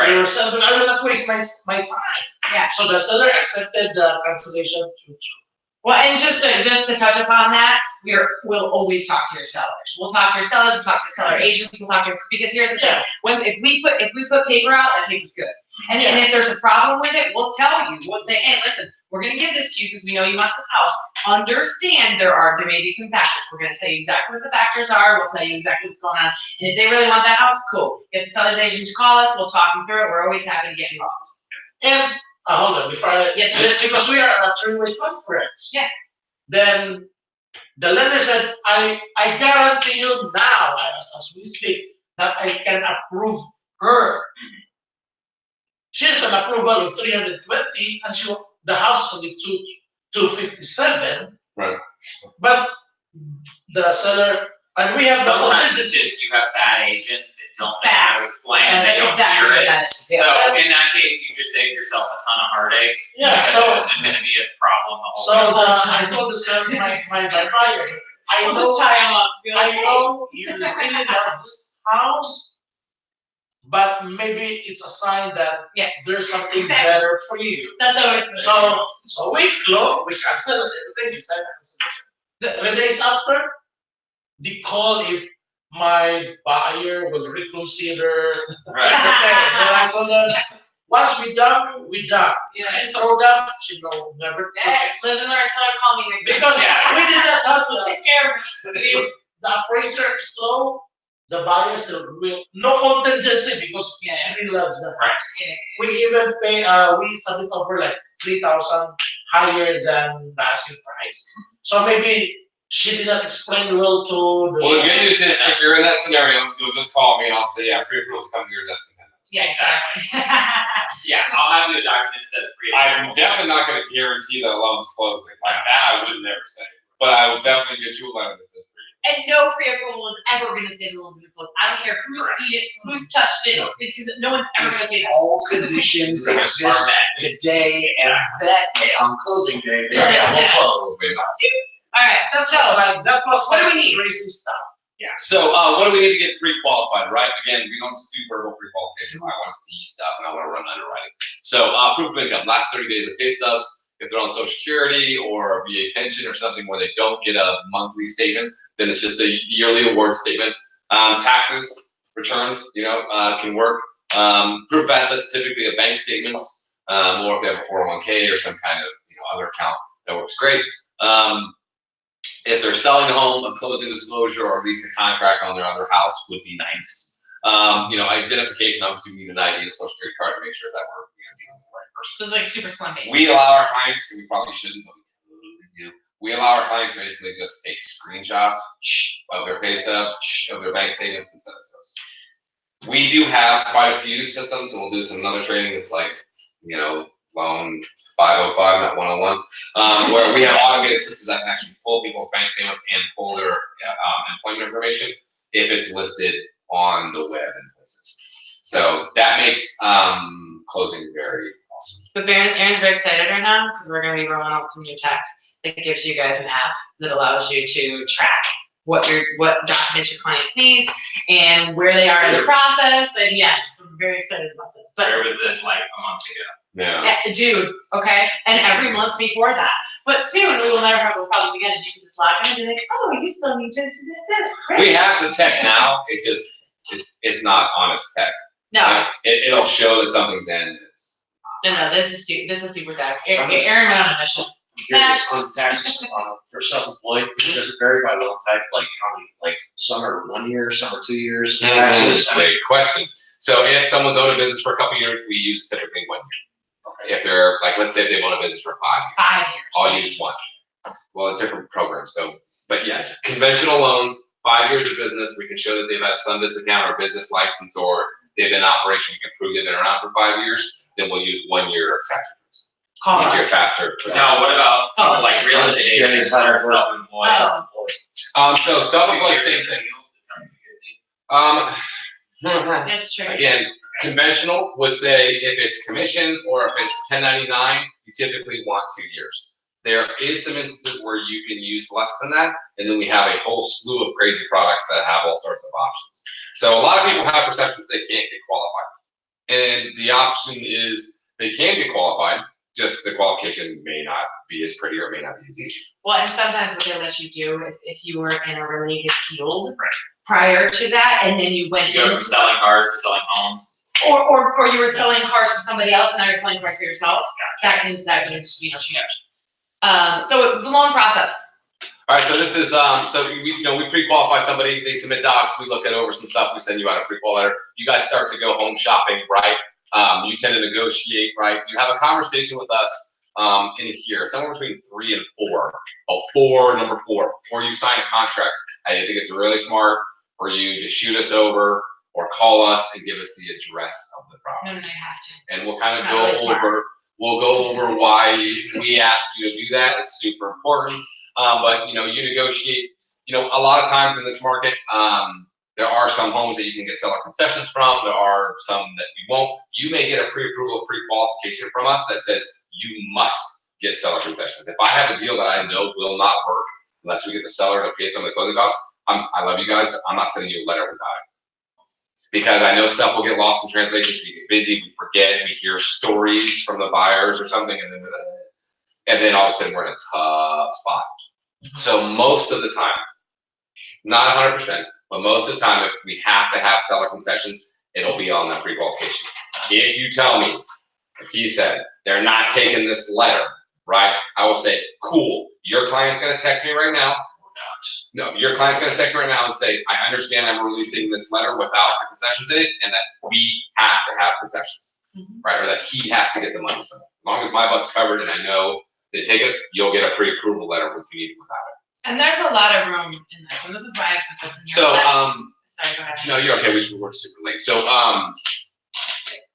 your seller, I will not waste my time. Yeah. So the seller accepted the cancellation to. Well, and just to touch upon that, we'll always talk to your sellers. We'll talk to your sellers, we'll talk to seller agents, we'll talk to, because here's the thing, if we put paper out, that paper's good. And if there's a problem with it, we'll tell you. We'll say, hey, listen, we're gonna give this to you because we know you want this house. Understand there may be some factors. We're gonna tell you exactly what the factors are. We'll tell you exactly what's going on. And if they really want that house, cool. If the seller's agent to call us, we'll talk them through it. We're always happy to get involved. And hold on, before because we are at a three-way conference. Yeah. Then the lender said, I guarantee you now, as we speak, that I can approve her. She has an approval of 320, and the house is only 257. Right. But the seller, and we have sometimes it's just you have bad agents that don't know how to explain, they don't hear it. So in that case, you just saved yourself a ton of heartache. Yeah, so it's just gonna be a problem So I told the seller, my buyer, We'll just tie them up. Be like, I know you really love this house, but maybe it's a sign that Yeah. there's something Exactly. better for you. That's always the So we close, we cancel everything, we said cancel. 3 days after, they call if my buyer will reconsider. Right. And I told them, once we done, we done. Yeah. She throw down, she go never touch Yeah, it. live and learn. Tell her to call me next time. Because we did not have We'll the, take care of it. if the appraiser is slow, the buyer still will, no contingency because Yeah. she really loves them. Yeah. We even pay, we submit offer like 3,000 higher than the asking price. So maybe she did not explain well to the. Well, the good news is, if you're in that scenario, you'll just call me and I'll say, yeah, pre-approval's coming to your desk. Yeah, exactly. Yeah, I'll have you a document that says I'm definitely not gonna guarantee that a loan's closing, like that I would never say, but I will definitely get you a letter that says pre. And no pre-approval is ever gonna say the loan's gonna close. I don't care who's seen it, who's touched it, because no one's ever gonna say that. All conditions exist today and that day, on closing day, they Yeah. will close. Alright, let's go. Like, that was What do my we need? crazy stuff. Yeah, so, what do we need to get pre-qualified, right? Again, we don't just do verbal pre-qualification, I wanna see stuff and I wanna run underwriting. So, proof of income, last 30 days of pay stubs, if they're on social security or a VA pension or something where they don't get a monthly statement, then it's just a yearly award statement. Taxes, returns, can work. Proof of assets, typically a bank statements, or if they have a 401k or some kind of, other account, that works great. If they're selling the home, a closing disclosure or at least a contract on their other house would be nice. Identification, obviously we need an ID and a social security card to make sure that we're dealing with the right person. Those like super slim basic. We allow our clients, and we probably shouldn't, but we totally do. We allow our clients to basically just take screenshots of their pay stubs, of their bank statements and send it to us. We do have quite a few systems, and we'll do some other training that's like, loan 505, not 101, where we have automated systems that can actually pull people's bank statements and pull their employment information if it's listed on the web and places. So that makes closing very awesome. But Erin's very excited right now because we're gonna be rolling out some new tech that gives you guys an app that allows you to track what documents your clients need and where they are in the process. And yes, I'm very excited about this. But Where was this like a month ago? Yeah. dude, okay, and every month before that. But soon we will never have those problems again, and you can just log in and be like, oh, you still need to do this. Great. We have the tech now. It's not honest tech. No, It'll show that something's in. And it's no, this is super tech. Erin went on a mission. Curious on taxes for self-employed, does it vary by loan type, like how many, like some are 1 year, some are 2 years? Taxes? Great question. So if someone's owned a business for a couple of years, we use typically 1 year. If they're like, let's say if they've owned a business for 5 years, 5 years. I'll use 1. Well, it's different programs. So, but yes, conventional loans, 5 years of business, we can show that they've had some business account or business license, or they've been in operation, we can prove they've been around for 5 years, then we'll use 1 year of tax returns. Call Easier, us. faster. Now, what about people like real I was estate curious agents how or that works. self-employed? So self-employed, same thing. That's true. Again, conventional would say if it's commission or if it's 1099, you typically want 2 years. There is some instances where you can use less than that, and then we have a whole slew of crazy products that have all sorts of options. So a lot of people have perceptions they can't get qualified. And the option is they can get qualified, just the qualification may not be as pretty or may not be as easy. Well, and sometimes what they let you do is if you were in a related field prior to that, and then you went You go from into, selling cars to selling homes. or you were selling cars for somebody else, and now you're selling cars for yourself. That can change. So the loan process. All right, so this is, so we pre-qualify somebody, they submit docs, we look over some stuff, we send you out a pre-qual letter. You guys start to go home shopping, right? You tend to negotiate, right? You have a conversation with us in here, somewhere between 3 and 4. Number 4, before you sign a contract. I think it's really smart for you to shoot us over or call us and give us the address of the property. No, you have to. And we'll kind of Not go really smart. over, why we asked you to do that. It's super important. But you negotiate, a lot of times in this market, there are some homes that you can get seller concessions from. There are some that you won't. You may get a pre-approval, pre-qualification from us that says you must get seller concessions. If I have a deal that I know will not work unless we get the seller to pay some of the closing costs, I love you guys, but I'm not sending you a letter about it. Because I know stuff will get lost in translation, we get busy, we forget, we hear stories from the buyers or something, and then all of a sudden we're in a tough spot. So most of the time, not 100%, but most of the time, if we have to have seller concessions, it'll be on that pre-qualification. If you tell me, like he said, they're not taking this letter, right? I will say, cool, your client's gonna text me right now. No, your client's gonna text me right now and say, I understand I'm releasing this letter without the concessions in it, and that we have to have concessions, right? Or that he has to get the money somewhere. As long as my butt's covered and I know they take it, you'll get a pre-approval letter if you need it without it. And there's a lot of room in this, and this is why I put this in here. So, Sorry, go ahead. no, you're okay, we're super late. So,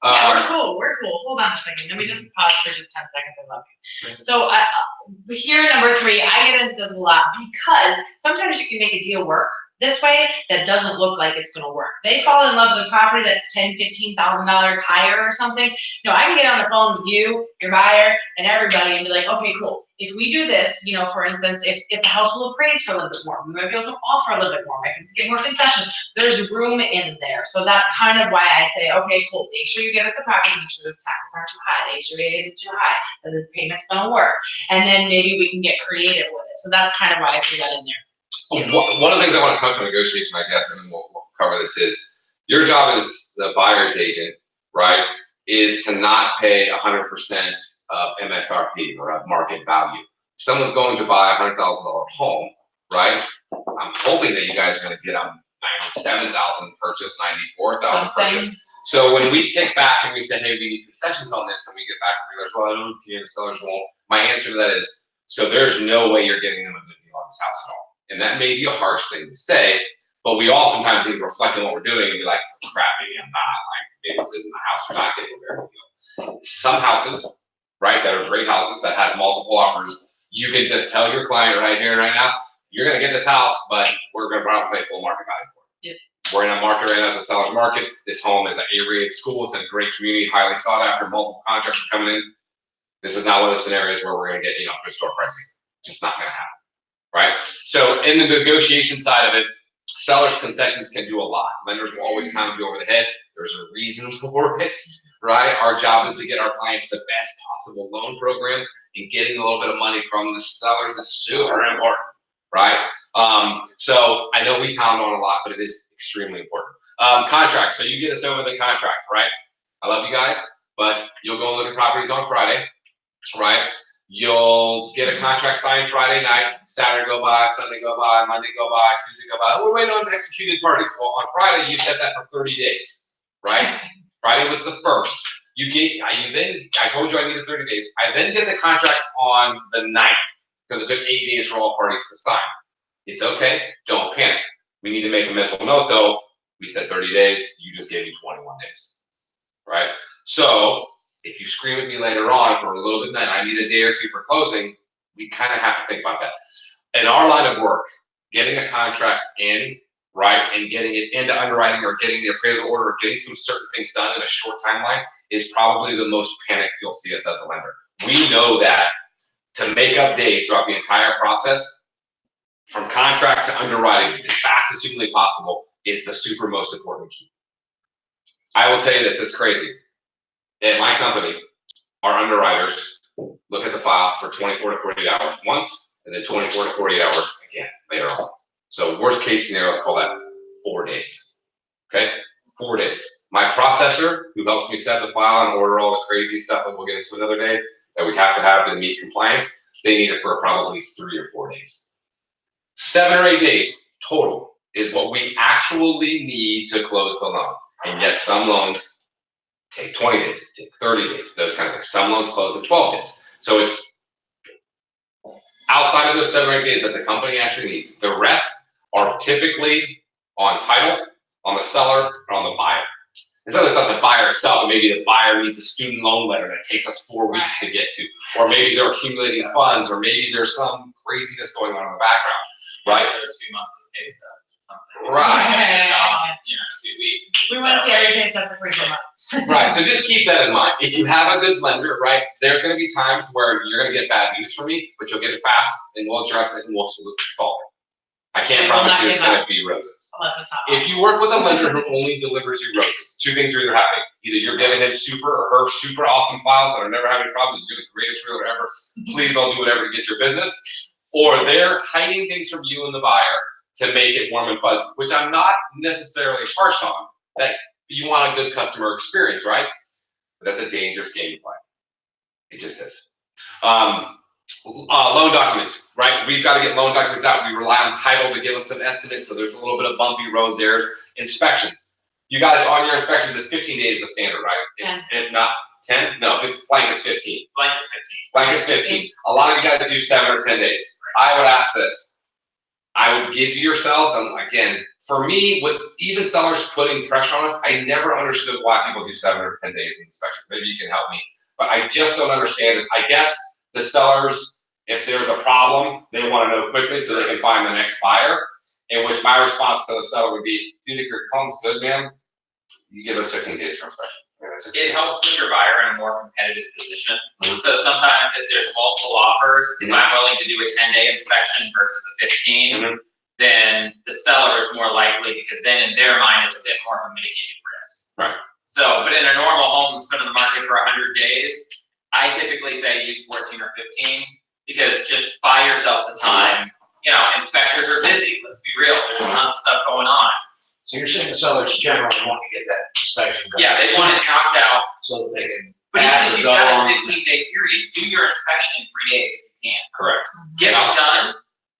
Yeah, we're cool. Hold on a second. Let me just pause for just 10 seconds. I love you. So here, number 3, I get into this a lot because sometimes you can make a deal work this way that doesn't look like it's gonna work. They fall in love with a property that's $10,000, $15,000 higher or something. No, I can get on the phone with you, your buyer, and everybody and be like, okay, cool. If we do this, you know, for instance, if the house will appraise for a little bit more, we might be able to offer a little bit more, I can get more concessions. There's room in there. So that's kind of why I say, okay, cool, make sure you get us the property, make sure the taxes aren't too high, the HOA isn't too high, that the payment's gonna work. And then maybe we can get creative with it. So that's kind of why I threw that in there. One of the things I want to touch on negotiation, I guess, and then we'll cover this, is your job as the buyer's agent, right, is to not pay 100% of MSRP or of market value. If someone's going to buy a $100,000 home, right, I'm hoping that you guys are going to get them 97,000 purchase, 94,000 purchase. So when we kick back and we say, hey, we need concessions on this, and we get back and we're like, well, I don't care, the sellers won't. My answer to that is, so there's no way you're getting them a good deal on this house at all. And that may be a harsh thing to say, but we all sometimes need to reflect on what we're doing and be like, crap, maybe I'm not, like, maybe this isn't the house, we're not getting a very good deal. Some houses, right, that are great houses that have multiple offers, you can just tell your client right here and right now, you're gonna get this house, but we're gonna probably pay full market value for it. Yep. We're in a market right now, it's a seller's market. This home is an A-rated school, it's in a great community, highly sought after, multiple contracts are coming in. This is not one of those scenarios where we're gonna get, store pricing. Just not gonna happen. Right? So in the negotiation side of it, sellers' concessions can do a lot. Lenders will always pound you over the head. There's a reason for it, right? Our job is to get our clients the best possible loan program, and getting a little bit of money from the sellers is super important, right? So I know we pound on a lot, but it is extremely important. Contracts, so you get us over the contract, right? I love you guys, but you'll go look at properties on Friday, right? You'll get a contract signed Friday night, Saturday go by, Sunday go by, Monday go by, Tuesday go by. We're waiting on executed parties. Well, on Friday, you set that for 30 days, right? Friday was the 1st. I told you I needed 30 days. I then get the contract on the 9th because it took 8 days for all parties to sign. It's okay, don't panic. We need to make a mental note though. We said 30 days, you just gave me 21 days, right? So, if you scream at me later on for a little bit, then I need a day or 2 for closing, we kind of have to think about that. In our line of work, getting a contract in, right, and getting it into underwriting or getting the appraisal order or getting some certain things done in a short timeline is probably the most panic you'll see us as a lender. We know that to make up days throughout the entire process, from contract to underwriting, as fast as humanly possible, is the super most important key. I will tell you this, it's crazy. At my company, our underwriters look at the file for 24 to 48 hours once, and then 24 to 48 hours again later on. So worst case scenario, let's call that 4 days. Okay, 4 days. My processor, who helps me set the file and order all the crazy stuff that we'll get into another day that we have to have to meet compliance, they need it for probably 3 or 4 days. 7 or 8 days total is what we actually need to close the loan. And yet some loans take 20 days, take 30 days, those kind of things. Some loans close in 12 days. So it's outside of those 7 or 8 days that the company actually needs. The rest are typically on title, on the seller, or on the buyer. It's not the buyer itself, but maybe the buyer needs a student loan letter that takes us 4 weeks to get to. Or maybe they're accumulating funds, or maybe there's some craziness going on in the background, right? There are 2 months of pay stuff. Right. You know, 2 weeks. We want to see how you pay stuff for 3 more months. Right, so just keep that in mind. If you have a good lender, right, there's gonna be times where you're gonna get bad news from me, but you'll get it fast, and we'll address it, and we'll solve it. I can't We will promise not you it's give up. gonna be roses. Unless it's not. If you work with a lender who only delivers you roses, 2 things are either happening. Either you're giving him super or her super awesome files that are never having problems, and you're the greatest realtor ever, please I'll do whatever to get your business. Or they're hiding things from you and the buyer to make it warm and fuzzy, which I'm not necessarily harsh on. That you want a good customer experience, right? But that's a dangerous game to play. It just is. Loan documents, right? We've got to get loan documents out. We rely on title to give us some estimates, so there's a little bit of bumpy road there. Inspections. You guys, on your inspections, it's 15 days the standard, right? 10. If not 10, no, it's blanket's 15. Blanket's 15. Blanket's 15. A lot of you guys do 7 or 10 days. I would ask this. I would give yourselves, and again, for me, with even sellers putting pressure on us, I never understood why people do 7 or 10 days in inspection. Maybe you can help me, but I just don't understand it. I guess the sellers, if there's a problem, they want to know quickly so they can find the next buyer. In which my response to the seller would be, dude, if your home's good, man, you give us 15 days for inspection. It helps put your buyer in a more competitive position. So sometimes if there's multiple offers, if I'm willing to do a 10-day inspection versus a 15, then the seller is more likely, because then in their mind, it's a bit more of a mitigated risk. Right. So, but in a normal home that's been on the market for 100 days, I typically say use 14 or 15, because just buy yourself the time. You know, inspectors are busy, let's be real, there's tons of stuff going on. So you're saying the sellers generally want to get that inspection done? Yeah, they want it knocked out. So that they can But pass even if or you've go got on. a 15-day period, do your inspection in 3 days if you can. Correct. Get it done,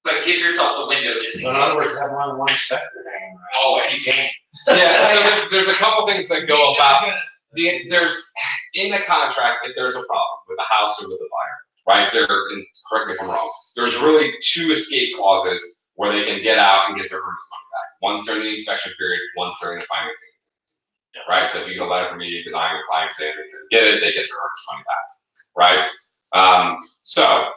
but give yourself the window just in So in other case. words, have one inspector hanging around. Always. Yeah, so there's a couple things that go about. There's, in the contract, if there's a problem with the house or with the buyer, right, and correct me if I'm wrong, there's really 2 escape clauses where they can get out and get their earnest money back. One's during the inspection period, one's during the financing. Right, so if you get a letter from me denying a client saying they couldn't get it, they get their earnest money back, right? So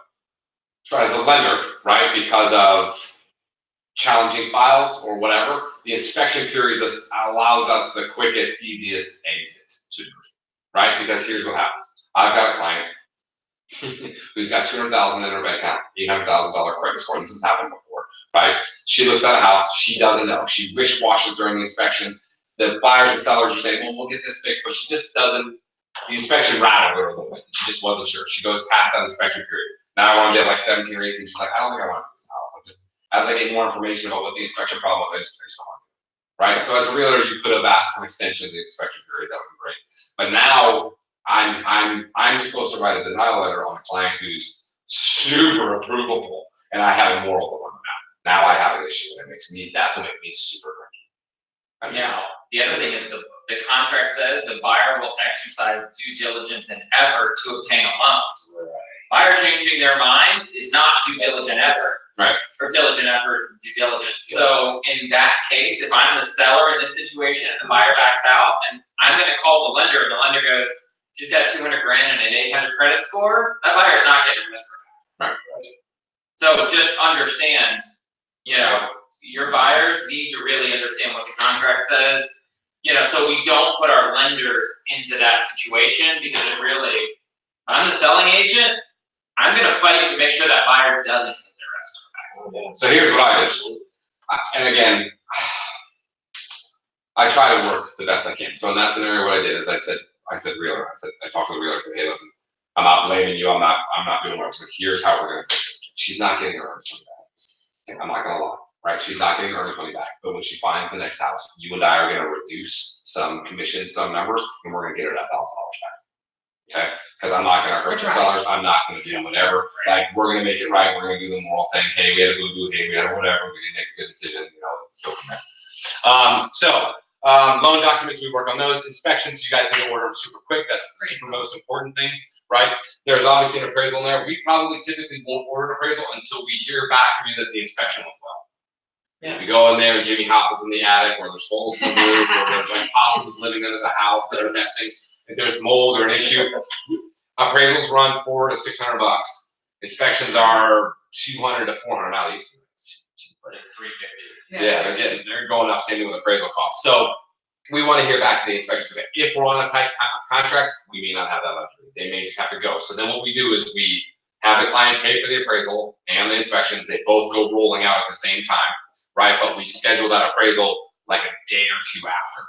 as a lender, right, because of challenging files or whatever, the inspection period allows us the quickest, easiest exit to do it, right? Because here's what happens. I've got a client who's got $200,000 in her bank account, $800,000 credit score. This has happened before, right? She looks at a house, she doesn't know. She wish-washes during the inspection. The buyers and sellers are saying, well, we'll get this fixed, but she just doesn't, the inspection rattled her a little bit. She just wasn't sure. She goes past that inspection period. Now I want to get like 17 or 18. She's like, I don't think I want to do this house. I'm just, as I get more information about what the inspection problem was, I just don't want to. Right? So as a realtor, you could have asked for an extension of the inspection period. That would be great. But now I'm supposed to write a denial letter on a client who's super approvable, and I have a moral dilemma now. Now I have an issue that makes me super great. Now, the other thing is the contract says the buyer will exercise due diligence and effort to obtain a loan. Right. Buyer changing their mind is not due diligent effort. Right. Or diligent effort, due diligence. So in that case, if I'm the seller in this situation and the buyer backs out, and I'm gonna call the lender, and the lender goes, she's got 200 grand and an 800 credit score, that buyer's not getting risk. Right. So just understand, you know, your buyers need to really understand what the contract says, you know, so we don't put our lenders into that situation, because it really, I'm the selling agent, I'm gonna fight to make sure that buyer doesn't get their escrow back. So here's what I did. And again, I try to work the best I can. So in that scenario, what I did is I said realtor, I talked to the realtor, I said, hey, listen, I'm not blaming you, I'm not doing what, but here's how we're gonna fix it. She's not getting her earnest money back. I'm not gonna lie, right? She's not getting her earnest money back. But when she finds the next house, you and I are gonna reduce some commissions, some numbers, and we're gonna get her that $1,000 back. Okay? Because I'm not gonna hurt the sellers, I'm not gonna do whatever. Like, we're gonna make it right, we're gonna do the moral thing. Hey, we had a boo-boo, hey, we had a whatever, we didn't make a good decision, you know, go from there. Loan documents, we work on those. Inspections, you guys need to order them super quick. That's the super most important things, right? There's obviously an appraisal in there. We probably typically won't order an appraisal until we hear back from you that the inspection went well. Yeah. If you go in there and Jimmy Hop is in the attic, or there's holes in the roof, or there's like possums living under the house that are nesting, if there's mold or an issue, appraisals run $400 to $600. Inspections are $200 to $400. Now these But at 350. Yeah, they're going up, same thing with appraisal costs. So we want to hear back the inspections. If we're on a tight contract, we may not have that luxury. They may just have to go. So then what we do is we have the client pay for the appraisal and the inspection. They both go rolling out at the same time, right? But we schedule that appraisal like a day or two after.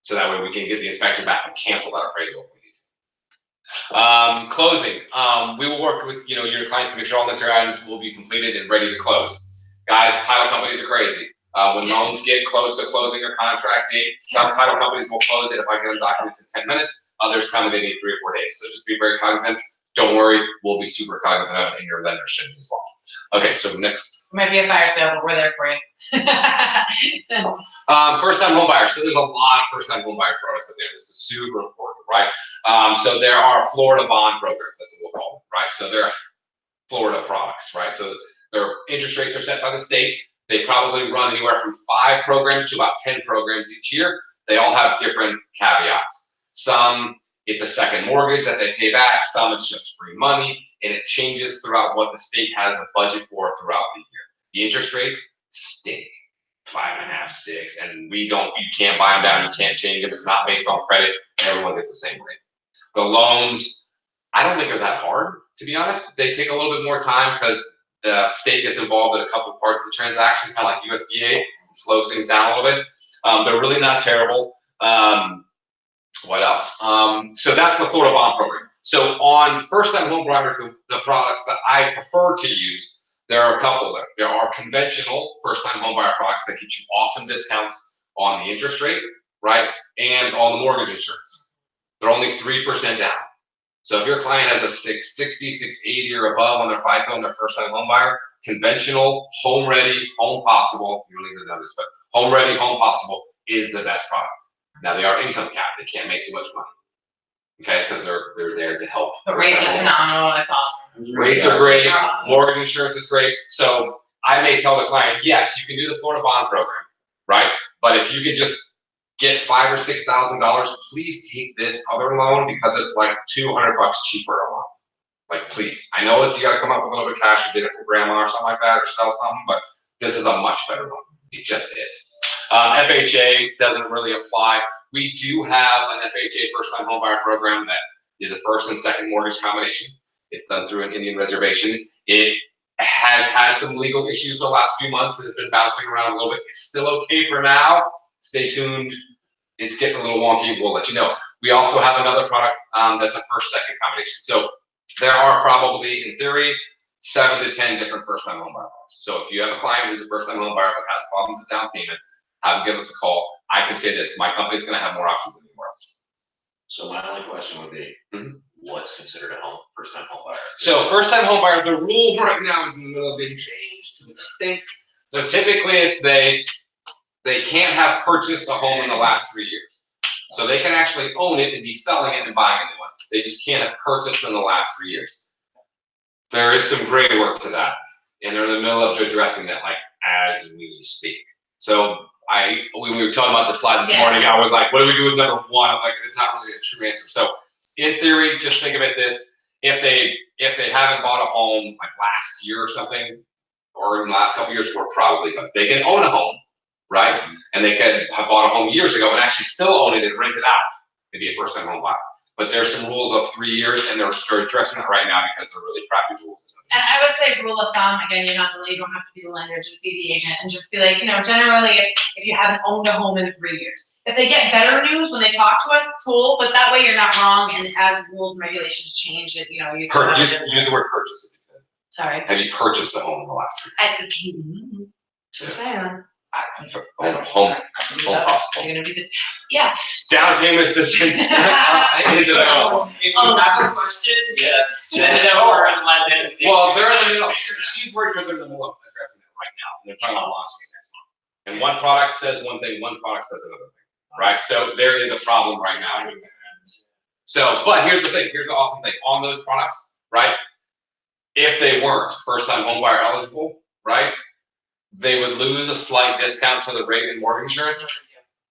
So that way we can get the inspection back and cancel that appraisal if we need to. Closing. We will work with your clients to make sure all necessary items will be completed and ready to close. Guys, title companies are crazy. When loans get close to closing their contract date, some title companies will close it if I get them documents in 10 minutes. Others tell me they need 3 or 4 days. So just be very cognizant. Don't worry, we'll be super cognizant of it, and your lender should as well. Okay, so next. Might be a fire sale, but we're there for you. First-time home buyers. So there's a lot of first-time home buyer products out there. This is super important, right? So there are Florida bond programs. That's what we'll call them, right? So they're Florida products, right? So their interest rates are set by the state. They probably run anywhere from 5 programs to about 10 programs each year. They all have different caveats. Some, it's a second mortgage that they pay back. Some, it's just free money, and it changes throughout what the state has a budget for throughout the year. The interest rates stink, 5.5, 6, and you can't buy them down. You can't change them. It's not based on credit. Everyone gets the same rate. The loans, I don't think they're that hard, to be honest. They take a little bit more time because the state gets involved in a couple parts of the transaction, kind of like USDA, and slows things down a little bit. They're really not terrible. What else? So that's the Florida bond program. So on first-time home buyers, the products that I prefer to use, there are a couple there. There are conventional first-time home buyer products that get you awesome discounts on the interest rate, right? And on the mortgage insurance. They're only 3% down. So if your client has a 660, 680 or above on their FICO and their first-time home buyer, conventional, home ready, home possible, you don't even know this, but home ready, home possible is the best product. Now they are income capped, they can't make too much money. Okay, because they're there to help. The rates are phenomenal, that's awesome. Rates are great, mortgage insurance is great. So I may tell the client, yes, you can do the Florida bond program, right? But if you could just get $5,000 or $6,000, please take this other loan because it's like $200 cheaper a month. Like, please. I know you got to come up with a little bit of cash or get it for grandma or something like that or sell something, but this is a much better loan. It just is. FHA doesn't really apply. We do have an FHA first-time homebuyer program that is a first and second mortgage combination. It's done through an Indian reservation. It has had some legal issues the last few months. It has been bouncing around a little bit. It's still okay for now. Stay tuned. It's getting a little wonky. We'll let you know. We also have another product that's a first-second combination. So there are probably, in theory, 7 to 10 different first-time homebuyer products. So if you have a client who's a first-time homebuyer but has problems with down payment, have them give us a call. I can say this: my company's going to have more options than anywhere else. So my only question would be, what's considered a first-time home buyer? So first-time home buyer, the rule right now is in the middle of being changed, which stinks. So typically it's they can't have purchased a home in the last 3 years. So they can actually own it and be selling it and buying a new one. They just can't have purchased in the last 3 years. There is some gray work to that, and they're in the middle of addressing that, like, as we speak. So we were talking about the slide this morning. I was like, what do we do with number 1? I'm like, it's not really a true answer. So in theory, just think of it this: if they haven't bought a home like last year or something, or in the last couple of years, we're probably good. They can own a home, right? And they could have bought a home years ago and actually still own it and rent it out and be a first-time home buyer. But there's some rules of 3 years, and they're addressing it right now because they're really crappy rules. And I would say rule of thumb, again, you don't have to be the lender, just be the agent, and just be like, generally, if you haven't owned a home in 3 years. If they get better news when they talk to us, cool, but that way you're not wrong, and as rules and regulations change, you still have use the word purchase. Sorry. Have you purchased a home in the last 3 years? Home possible. You're gonna be Down payment assistance is available. If you have a question, send it over and let them. Well, they're in the middle. She's worried because they're in the middle of addressing it right now, and they're talking about launching it next month. And one product says one thing, one product says another thing, right? So there is a problem right now. So, but here's the thing. Here's the awesome thing on those products, right? If they weren't first-time homebuyer eligible, right, they would lose a slight discount to the rate in mortgage insurance,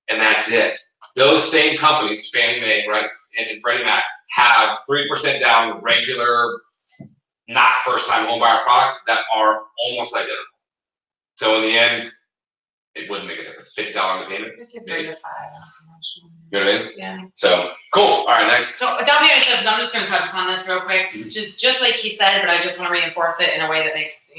and that's it. Those same companies, Fannie Mae, right, and Freddie Mac, have 3% down regular, not first-time homebuyer products that are almost identical. So in the end, it wouldn't make a difference. $50 in the payment. Just say 3 to 5. You know what I mean? Yeah. So cool. All right, next. So down payment assistance, I'm just gonna touch upon this real quick, just like he said, but I just wanna reinforce it in a way that makes,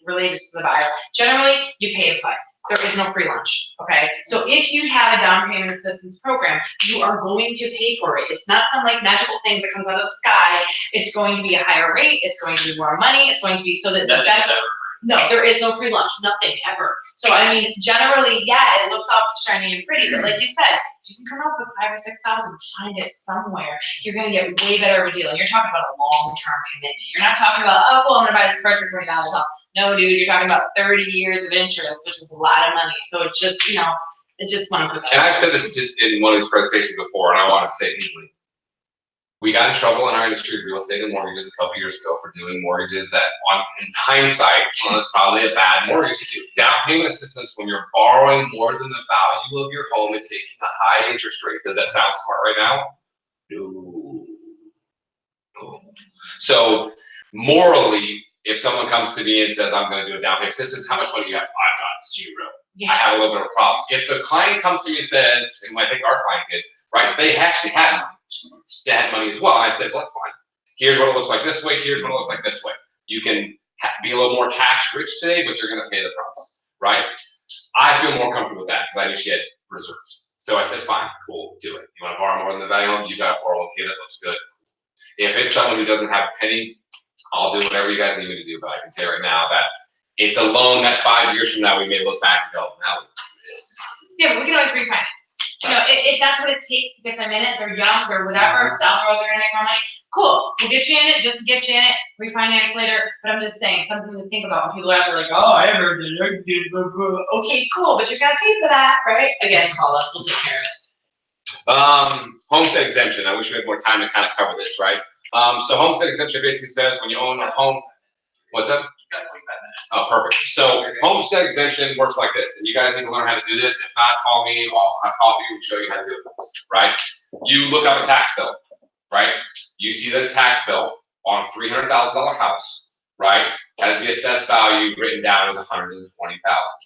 related to the buyer. Generally, you pay to play. There is no free lunch, okay? So if you have a down payment assistance program, you are going to pay for it. It's not some like magical thing that comes out of the sky. It's going to be a higher rate, it's going to be more money, it's going to be so that the best. No, there is no free lunch, nothing ever. So I mean, generally, yeah, it looks all shiny and pretty, but like you said, if you can come up with 5,000 or 6,000, find it somewhere. You're gonna get way better of a deal. And you're talking about a long-term commitment. You're not talking about, oh, cool, I'm gonna buy this first for $20 off. No, dude, you're talking about 30 years of interest, which is a lot of money. So it's just, it just want to put that. And I've said this in one of these presentations before, and I want to say it easily. We got in trouble in our industry of real estate and mortgages a couple years ago for doing mortgages that, in hindsight, was probably a bad mortgage to do. Down payment assistance when you're borrowing more than the value of your home and taking a high interest rate. Does that sound smart right now? No. So morally, if someone comes to me and says, I'm going to do a down payment assistance, how much money do you got? I've got zero. Yeah. I have a little bit of a problem. If the client comes to me and says, and I think our client did, right, they actually had money. They had money as well. I said, well, that's fine. Here's what it looks like this way. Here's what it looks like this way. You can be a little more cash rich today, but you're going to pay the price, right? I feel more comfortable with that because I knew she had reserves. So I said, fine, cool, do it. You want to borrow more than the value? You got a 401k that looks good. If it's someone who doesn't have a penny, I'll do whatever you guys need me to do. But I can say right now that it's a loan that 5 years from now we may look back and go, now it is. Yeah, but we can always refinance. If that's what it takes to get them in it, they're young, they're whatever, down the road they're gonna make more money, cool, we'll get you in it just to get you in it, refinance later, but I'm just saying, something to think about when people are out there like, oh, I heard that, okay, cool, but you gotta pay for that, right? Again, call us, we'll take care of it. Homestead exemption, I wish we had more time to kind of cover this, right? So homestead exemption basically says when you own a home, what's up? Oh, perfect. So homestead exemption works like this, and you guys need to learn how to do this. If not, call me. I'll have coffee and show you how to do it. Right? You look up a tax bill, right? You see that a tax bill on a $300,000 house, right, has the assessed value written down as $120,000. You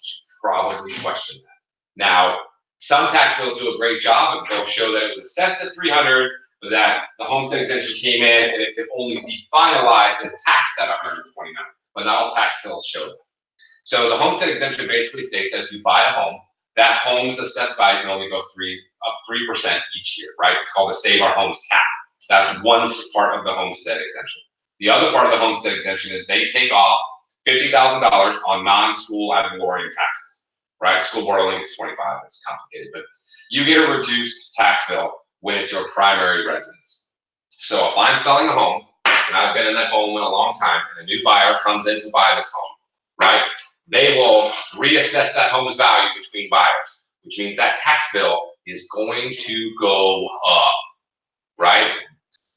should probably question that. Now, some tax bills do a great job, and they'll show that it was assessed at $300,000, but that the homestead exemption came in, and it could only be finalized and taxed at $129,000. But not all tax bills show that. So the homestead exemption basically states that if you buy a home, that home's assessed value can only go up 3% each year, right? It's called the Save Our Homes cap. That's one part of the homestead exemption. The other part of the homestead exemption is they take off $50,000 on non-school ad valorem taxes, right? School board only gets $25,000. It's complicated, but you get a reduced tax bill when it's your primary residence. So if I'm selling a home, and I've been in that home in a long time, and a new buyer comes in to buy this home, right? They will reassess that home's value between buyers, which means that tax bill is going to go up, right?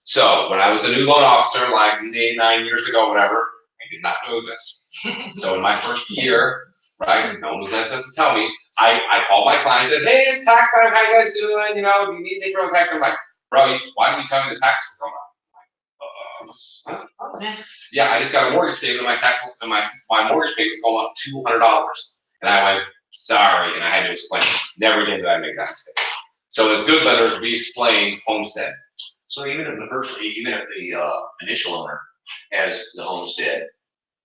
So when I was a new loan officer, like 9 years ago, whatever, I did not know this. So in my first year, right, no one was nice enough to tell me, I called my client and said, hey, it's tax time, how you guys doing? Do you need to grow tax? I'm like, bro, why didn't you tell me the tax was going up? Yeah, I just got a mortgage statement. My mortgage payment is going up $200, and I went sorry, and I had to explain. Never again did I make that mistake. So as good lenders, we explain homestead. So even if the initial owner has the homestead,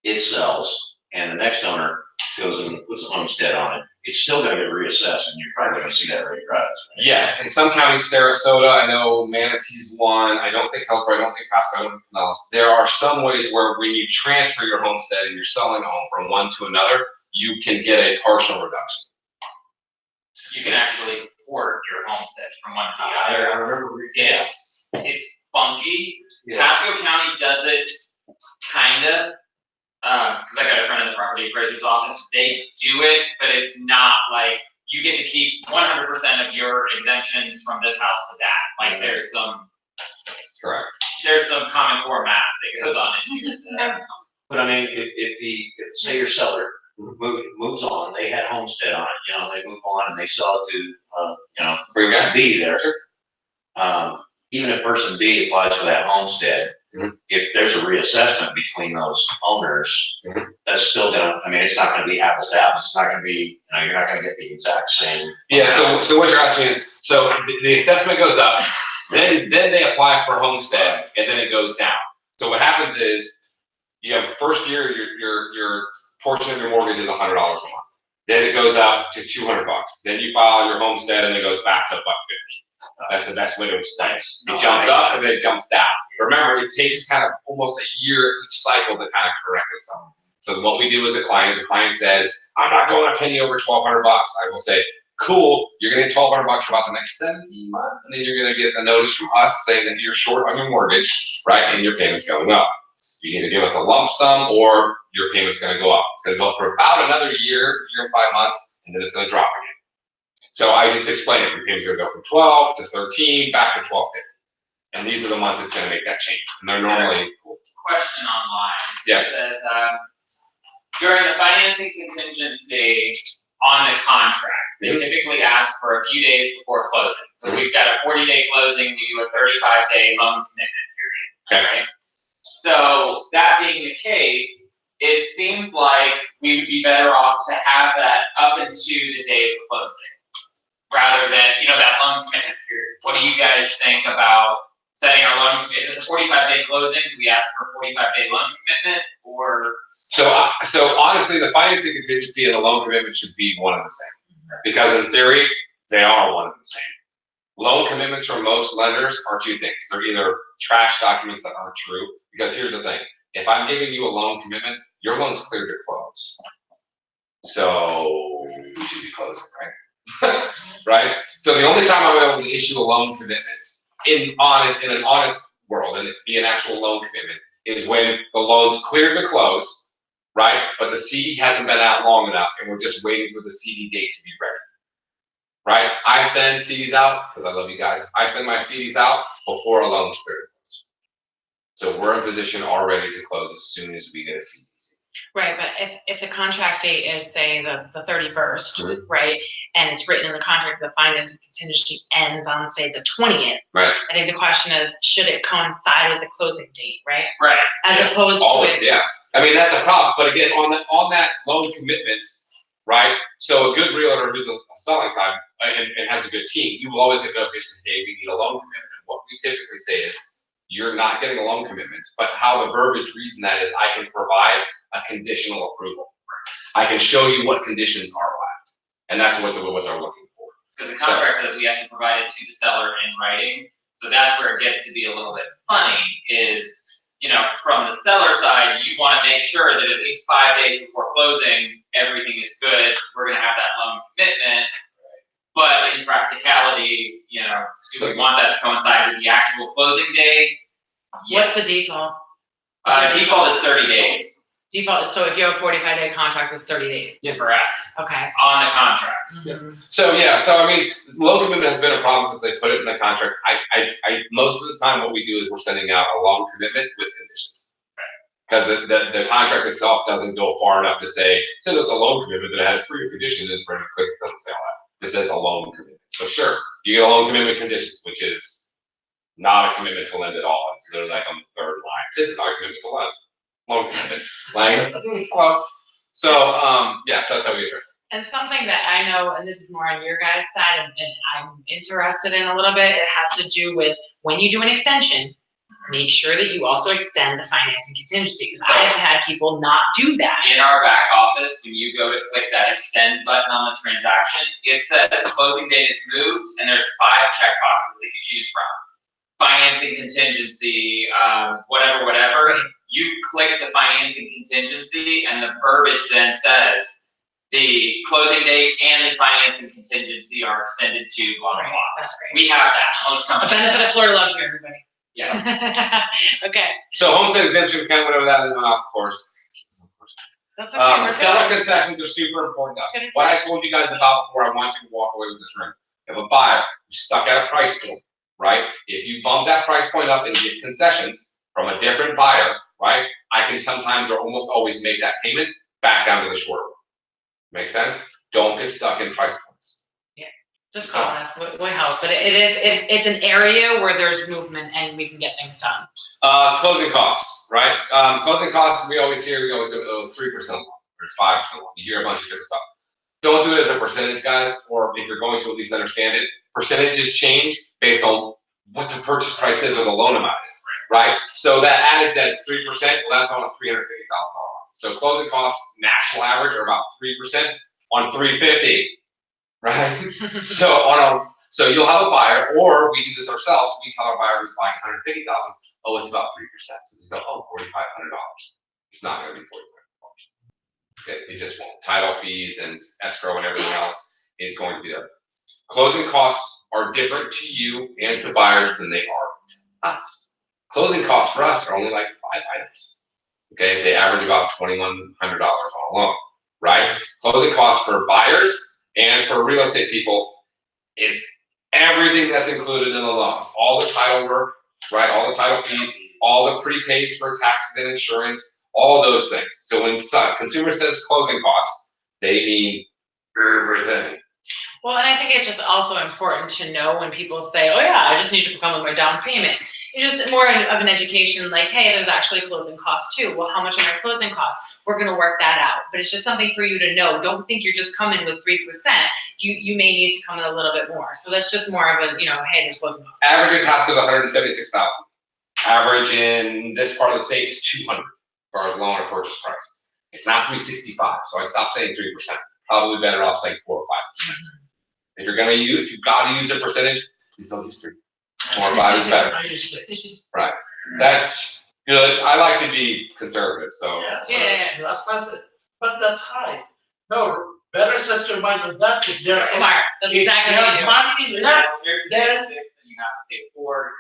it sells, and the next owner goes and puts a homestead on it, it's still gonna get reassessed, and you're probably gonna see that rate rise. Right? Yes, in some counties, Sarasota, I know Manatee's one, I don't think Hillsborough, I don't think Pasco, I don't think else. There are some ways where when you transfer your homestead and you're selling a home from one to another, you can get a partial reduction. You can actually port your homestead from one to the I other. remember. It's funky. Yeah. Pasco County does it kinda, because I got a friend in the property appraiser's office. They do it, but it's not like you get to keep 100% of your exemptions from this house to that. Like there's some Common Core math that goes on in here. But I mean, if say your seller moves on, they had homestead on it, they move on and they sell it to, person B there. Even if person B applies for that homestead, if there's a reassessment between those owners, Mhm. that's still gonna, I mean, it's not gonna be apples to apples, it's not gonna be, you're not gonna get the exact same. Yeah, so what you're asking is, so the assessment goes up, then they apply for homestead, and then it goes down. So what happens is, you have first year, your portion of your mortgage is $100 a month. Then it goes up to $200. Then you file your homestead and it goes back to $150. That's the best way to explain it. It jumps up and then it jumps down. Remember, it takes kind of almost a year each cycle to kind of correct itself. So what we do as a client says, I'm not going a penny over $1,200. I will say, cool, you're gonna get $1,200 for about the next 17 months, and then you're gonna get a notice from us saying that you're short on your mortgage, right, and your payment's going up. You need to give us a lump sum or your payment's gonna go up. It's gonna go up for about another year and 5 months, and then it's gonna drop again. So I just explained it, your payment's gonna go from 12 to 13, back to 1250. And these are the months it's gonna make that change. And they're normally. Question online. Yes. It says, during the financing contingency on the contract, they typically ask for a few days before closing. So we've got a 40-day closing, we do a 35-day loan commitment period. Okay. Right? So that being the case, it seems like we would be better off to have that up into the day of closing, rather than, that loan commitment period. What do you guys think about setting our loan, if it's a 45-day closing, do we ask for a 45-day loan commitment, or? So honestly, the financing contingency and the loan commitment should be one and the same. Because in theory, they are one and the same. Loan commitments from most lenders are two things. They're either trash documents that aren't true, because here's the thing. If I'm giving you a loan commitment, your loan's clear to close. So we should be closing, right? Right? So the only time I'm able to issue a loan commitment in an honest world, and it be an actual loan commitment, is when the loan's cleared to close, right? But the CD hasn't been out long enough, and we're just waiting for the CD date to be ready. Right? I send CDs out, because I love you guys, I send my CDs out before a loan's cleared to close. So we're in position already to close as soon as we get a CDC. Right, but if the contract date is, say, the 31st, right, and it's written in the contract, the financing contingency ends on, say, the 20th. Right. I think the question is, should it coincide with the closing date, right? Right. As opposed Always, to. yeah. I mean, that's a problem. But again, on that loan commitment, right? So a good realtor who's a selling side and has a good team, you will always get notifications, hey, we need a loan commitment. And what we typically say is, you're not getting a loan commitment, but how the verbiage reads in that is, I can provide a conditional approval. I can show you what conditions are left, and that's what they're looking for. Because the contract says we have to provide it to the seller in writing, so that's where it gets to be a little bit funny, is, from the seller side, you wanna make sure that at least 5 days before closing, everything is good, we're gonna have that loan commitment. But in practicality, do we want that to coincide with the actual closing day? What's the Yes. default? Default is 30 days. Default, so if you have a 45-day contract with 30 days. Yeah, correct. Okay. On the contract. So I mean, loan commitment has been a problem since they put it in the contract. I most of the time what we do is we're sending out a loan commitment with conditions. Because the contract itself doesn't go far enough to say, send us a loan commitment that has 3 conditions, it's ready to click, it doesn't say all that. It says a loan commitment. So sure, you get a loan commitment conditions, which is not a commitment to lend at all. It's literally like on the third line. This is not a commitment to lend. Loan commitment. Well, so so that's how we address it. And something that I know, and this is more on your guys' side, and I'm interested in a little bit, it has to do with when you do an extension, make sure that you also extend the financing contingency, because I have had people not do that. In our back office, when you go to click that extend button on the transaction, it says closing date is moved, and there's 5 checkboxes that you choose from. Financing contingency, whatever. Right. You click the financing contingency, and the verbiage then says the closing date and the financing contingency are extended to blah, blah, blah. That's great. We have that, most A companies. benefit of Florida luxury, everybody. Yes. Okay, So homestead exemption, kind of went over that and went off course. that's okay. We're Seller good. concessions are super important to us. Good. What I told you guys about before, I want you to walk away with this room. You have a buyer, you're stuck at a price point, right? If you bump that price point up and get concessions from a different buyer, right? I can sometimes or almost always make that payment back down to the short one. Make sense? Don't get stuck in price points. Just call us, we help, but it's an area where there's movement and we can get things done. Closing costs, right? Closing costs, we always do 3% or it's 5%. You hear a bunch of different stuff. Don't do it as a percentage, guys, or if you're going to at least understand it, percentages change based on what the purchase price is or the loan amount is, right? So that adage that it's 3%, well, that's on a $350,000. So closing costs, national average, are about 3% on $350,000, right? So you'll have a buyer, or we do this ourselves. We tell our buyer who's buying $150,000, oh, it's about 3%. So they go, oh, $4,500. It's not going to be $4,500. It just won't. Title fees and escrow and everything else is going to be there. Closing costs are different to you and to buyers than they are to us. Closing costs for us are only like 5 items. Okay, they average about $2,100 on a loan, right? Closing costs for buyers and for real estate people is everything that's included in the loan. All the title work, right? All the title fees, all the prepaids for taxes and insurance, all those things. So when consumer says closing costs, they mean everything. Well, and I think it's just also important to know when people say, oh yeah, I just need to come with my down payment. It's just more of an education, like, hey, there's actually closing costs too. Well, how much are our closing costs? We're gonna work that out. But it's just something for you to know. Don't think you're just coming with 3%. You may need to come in a little bit more. So that's just more of a, hey, there's closing costs. Average in Costco is $176,000. Average in this part of the state is $200 as far as loan or purchase price. It's not $365, so I'd stop saying 3%. Probably better off saying 4 or 5%. If you've got to use a percentage, please don't use 3. 4 or 5 is better. I use 6. Right. That's good. I like to be conservative, so. Yeah. That's it. But that's high. No, better set your mind with that. If they're Smart. That's exactly what you do. money left, There's 6 and you have to pay 4,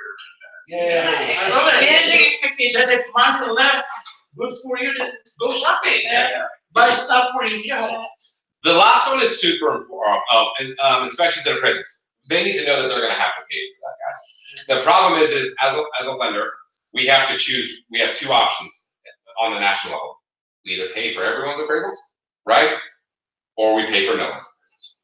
I know that. Managing expectations. Then if money left, good for you to go shopping. Buy stuff for your kids. The last one is super important. Inspections and appraisals. They need to know that they're going to have to pay for that, guys. The problem is as a lender, we have to choose. We have 2 options on the national level. We either pay for everyone's appraisals, right, or we pay for no one's appraisals,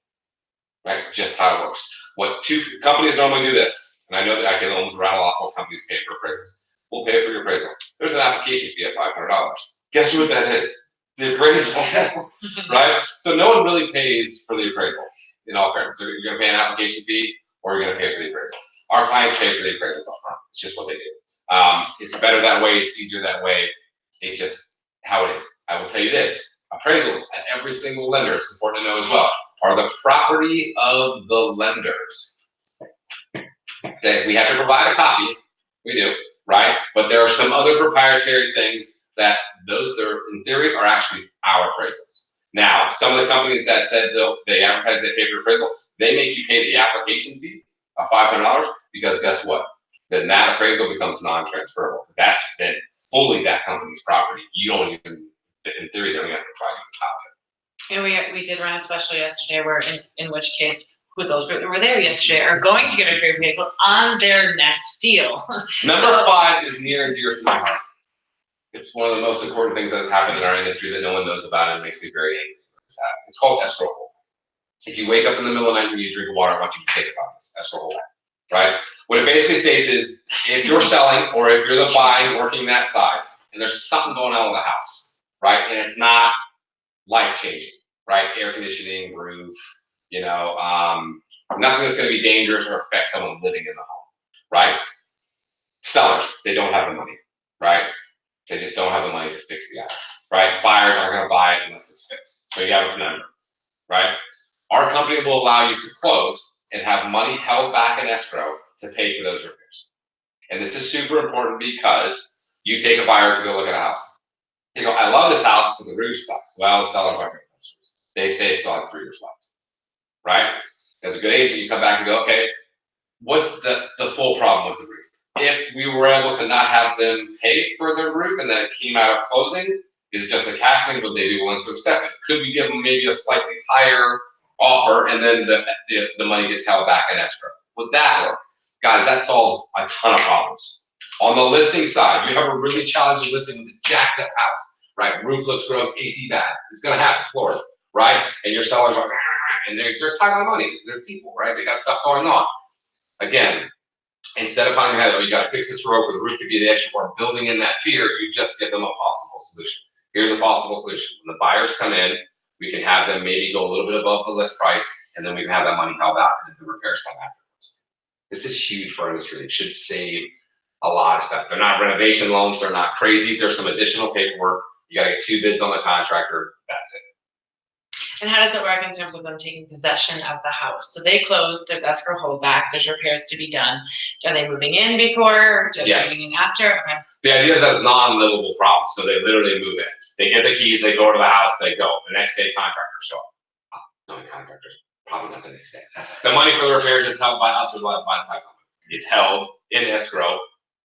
right? Just how it works. What 2 companies normally do this, and I know that I can almost rattle off what companies pay for appraisals. We'll pay for your appraisal. There's an application fee of $500. Guess what that is? The appraisal, right? So no one really pays for the appraisal, in all fairness. So you're gonna pay an application fee, or you're gonna pay for the appraisal. Our clients pay for the appraisals up front. It's just what they do. It's better that way, it's easier that way. It's just how it is. I will tell you this, appraisals at every single lender, it's important to know as well, are the property of the lenders. Okay, we have to provide a copy, we do, right? But there are some other proprietary things that in theory, are actually our appraisals. Now, some of the companies that said they advertise they pay for appraisal, they make you pay the application fee of $500 because guess what? Then that appraisal becomes non-transferable. That's then fully that company's property. You don't even, in theory, they don't have to provide you a copy. And we did run a special yesterday where in which case, who those that were there yesterday are going to get a free appraisal on their next deal. Number 5 is near and dear to my heart. It's one of the most important things that's happened in our industry that no one knows about and makes me very angry. It's called escrow hold. If you wake up in the middle of the night and you drink water, I want you to think about this, escrow hold, right? What it basically states is if you're selling or if you're the buying working that side and there's something going on with the house, right? And it's not life-changing, right? Air conditioning, roof, nothing that's gonna be dangerous or affect someone living in the home, right? Sellers, they don't have the money, right? They just don't have the money to fix the house, right? Buyers aren't gonna buy it unless it's fixed. So you have a conundrum, right? Our company will allow you to close and have money held back in escrow to pay for those repairs. And this is super important because you take a buyer to go look at a house. They go, I love this house, but the roof sucks. Well, the sellers aren't gonna touch this. They say it still has 3 years left, right? As a good agent, you come back and go, okay, what's the full problem with the roof? If we were able to not have them pay for their roof and that it came out of closing, is it just a cash thing? Would they be willing to accept it? Could we give them maybe a slightly higher offer and then the money gets held back in escrow? Would that work? Guys, that solves a ton of problems. On the listing side, you have a really challenging listing with a jacked up house, right? Roof looks gross, AC bad. It's gonna happen, Florida, right? And your seller's like, and they're tight on money. They're people, right? They got stuff going on. Again, instead of finding out, oh, you got to fix this road for the roof to be the issue, or building in that fear, you just give them a possible solution. Here's a possible solution. When the buyers come in, we can have them maybe go a little bit above the list price, and then we can have that money held out and the repairs come afterwards. This is huge for our industry. It should save a lot of stuff. They're not renovation loans. They're not crazy. There's some additional paperwork. You got to get 2 bids on the contractor. That's it. And how does it work in terms of them taking possession of the house? So they close, there's escrow holdback, there's repairs to be done. Are they moving in before? Are they Yes. moving in after? Okay. The idea is that's non-livable problem. So they literally move in. They get the keys, they go to the house, they go. The next day, contractors show up. No, the contractors, probably not the next day. The money for the repairs is held by us or by the title company. It's held in escrow,